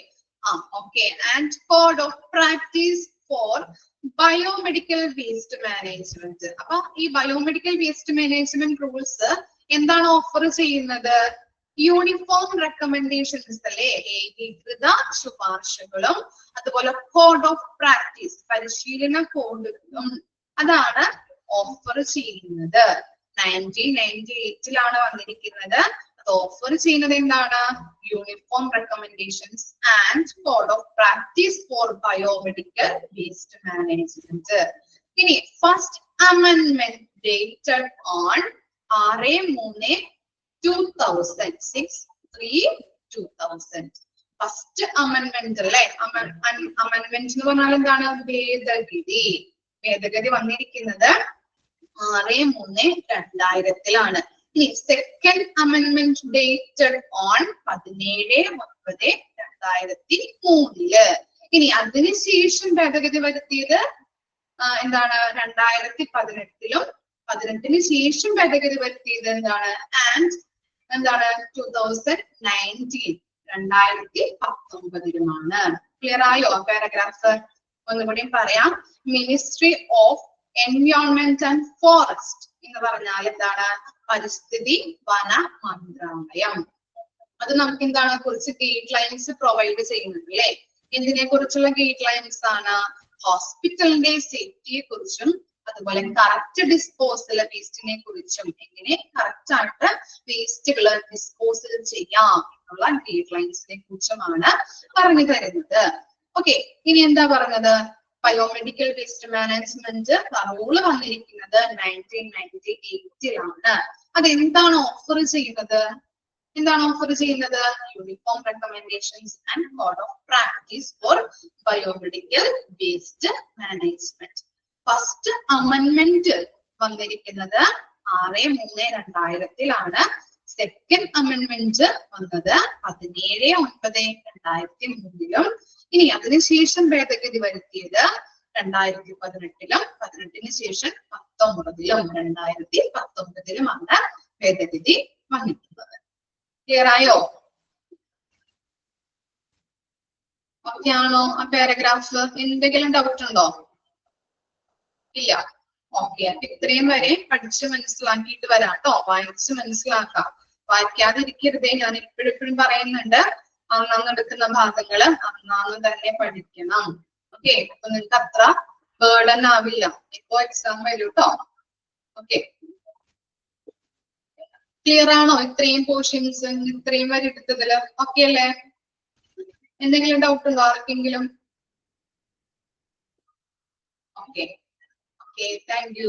okay. And code of practice for biomedical waste management. അപ്പൊ ഈ ബയോമെഡിക്കൽ വേസ്റ്റ് മാനേജ്മെന്റ് റൂൾസ് എന്താണ് ഓഫർ ചെയ്യുന്നത്? യൂണിഫോം റെക്കമെൻഡേഷൻസ് അല്ലേ, ഏകീകൃത ശുപാർശകളും അതുപോലെ കോഡ് ഓഫ് പ്രാക്ടീസ് പരിശീലന കോഡുകളും അതാണ് ഓഫർ ചെയ്യുന്നത്. 1998 വന്നിരിക്കുന്നത്. അത് ഓഫർ ചെയ്യുന്നത് എന്താണ്? Uniform recommendations and code of practice for biomedical waste management. ഇനി first amendment dated on 6/3/2006 first amendment അല്ലേ. അമെൻഡ്മെന്റ് എന്ന് പറഞ്ഞാൽ എന്താണ്? ഭേദഗതി. ഭേദഗതി വന്നിരിക്കുന്നത് 6/3/2000 ഇനി സെക്കൻഡ് അമെൻഡ്മെന്റ് ഡേറ്റഡ് ഓൺ 17/9/2003. ഇനി അതിനുശേഷം ഭേദഗതി വരുത്തിയത് എന്താണ്? 2018 18 ശേഷം ഭേദഗതി വരുത്തിയത് എന്താണ്? ആൻഡ് എന്താണ്? 2019 2019 ക്ലിയർ ആയോ പാരഗ്രാഫ്? ഒന്നുകൂടി പറയാം. Ministry of environment and forest എന്ന് പറഞ്ഞാൽ എന്താണ്? പരിസ്ഥിതി വന മന്ത്രാലയം. അത് നമുക്ക് എന്താണ്? കുറച്ച് ഗൈഡ് ലൈൻസ് പ്രൊവൈഡ് ചെയ്യുന്നുണ്ട് അല്ലെ. എന്തിനെ കുറിച്ചുള്ള ഗൈഡ് ലൈൻസ് ആണ്? ഹോസ്പിറ്റലിന്റെ സേഫ്റ്റിയെ കുറിച്ചും അതുപോലെ കറക്റ്റ് ഡിസ്പോസൽ വേസ്റ്റിനെ കുറിച്ചും എങ്ങനെ കറക്റ്റ് ആയിട്ട് വേസ്റ്റുകൾ ഡിസ്പോസൽ ചെയ്യാം എന്നുള്ള ഗൈഡ് ലൈൻസിനെ കുറിച്ചുമാണ് പറഞ്ഞു തരുന്നത്. ഓക്കെ. ഇനി എന്താ പറഞ്ഞത്? ബയോമെഡിക്കൽ വേസ്റ്റ് മാനേജ്മെന്റ് റൂള് വന്നിരിക്കുന്നത് 1998 അതെന്താണ് ഓഫർ ചെയ്യുന്നത്? എന്താണ് ഓഫർ ചെയ്യുന്നത്? Uniform recommendations and code of practice for biomedical waste management. First amendment വന്നിരിക്കുന്നത് 6/3/2000 സെക്കൻഡ് അമെൻഡ്മെന്റ് വന്നത് 17/9/2003 ഇനി അതിനുശേഷം ഭേദഗതി വരുത്തിയത് 2018 18 ശേഷം 19 2019 ഭേദഗതി വന്നിട്ടുള്ളത്. ക്ലിയർ ആയോ? ഓക്കെ ആണോ ആ പാരഗ്രാഫ്? എന്തെങ്കിലും ഡൗട്ട് ഉണ്ടോ? ഇല്ല. ഓക്കെ. അപ്പൊ ഇത്രയും വരെ പഠിച്ച് മനസ്സിലാക്കിയിട്ട് വരാം കേട്ടോ. വായിച്ച് മനസ്സിലാക്കാം. വായിക്കാതിരിക്കരുതേ. ഞാൻ എപ്പോഴും പറയുന്നുണ്ട്, അന്നെടുക്കുന്ന ഭാഗങ്ങള് അന്നാന്ന് തന്നെ പഠിക്കണം. ഓക്കെ. അപ്പൊ നിങ്ങൾക്ക് അത്ര ബേർഡൻ ആവില്ല. ഇപ്പോ എക്സാം വരും കേട്ടോ. ഓക്കെ. ക്ലിയർ ആണോ? ഇത്രയും പോർഷൻസ് ഇത്രയും വരെ എടുത്തതില് ഓക്കെ അല്ലേ? എന്തെങ്കിലും ഡൗട്ട് ഉണ്ടോ ആർക്കെങ്കിലും? ഓക്കെ. Okay, thank you.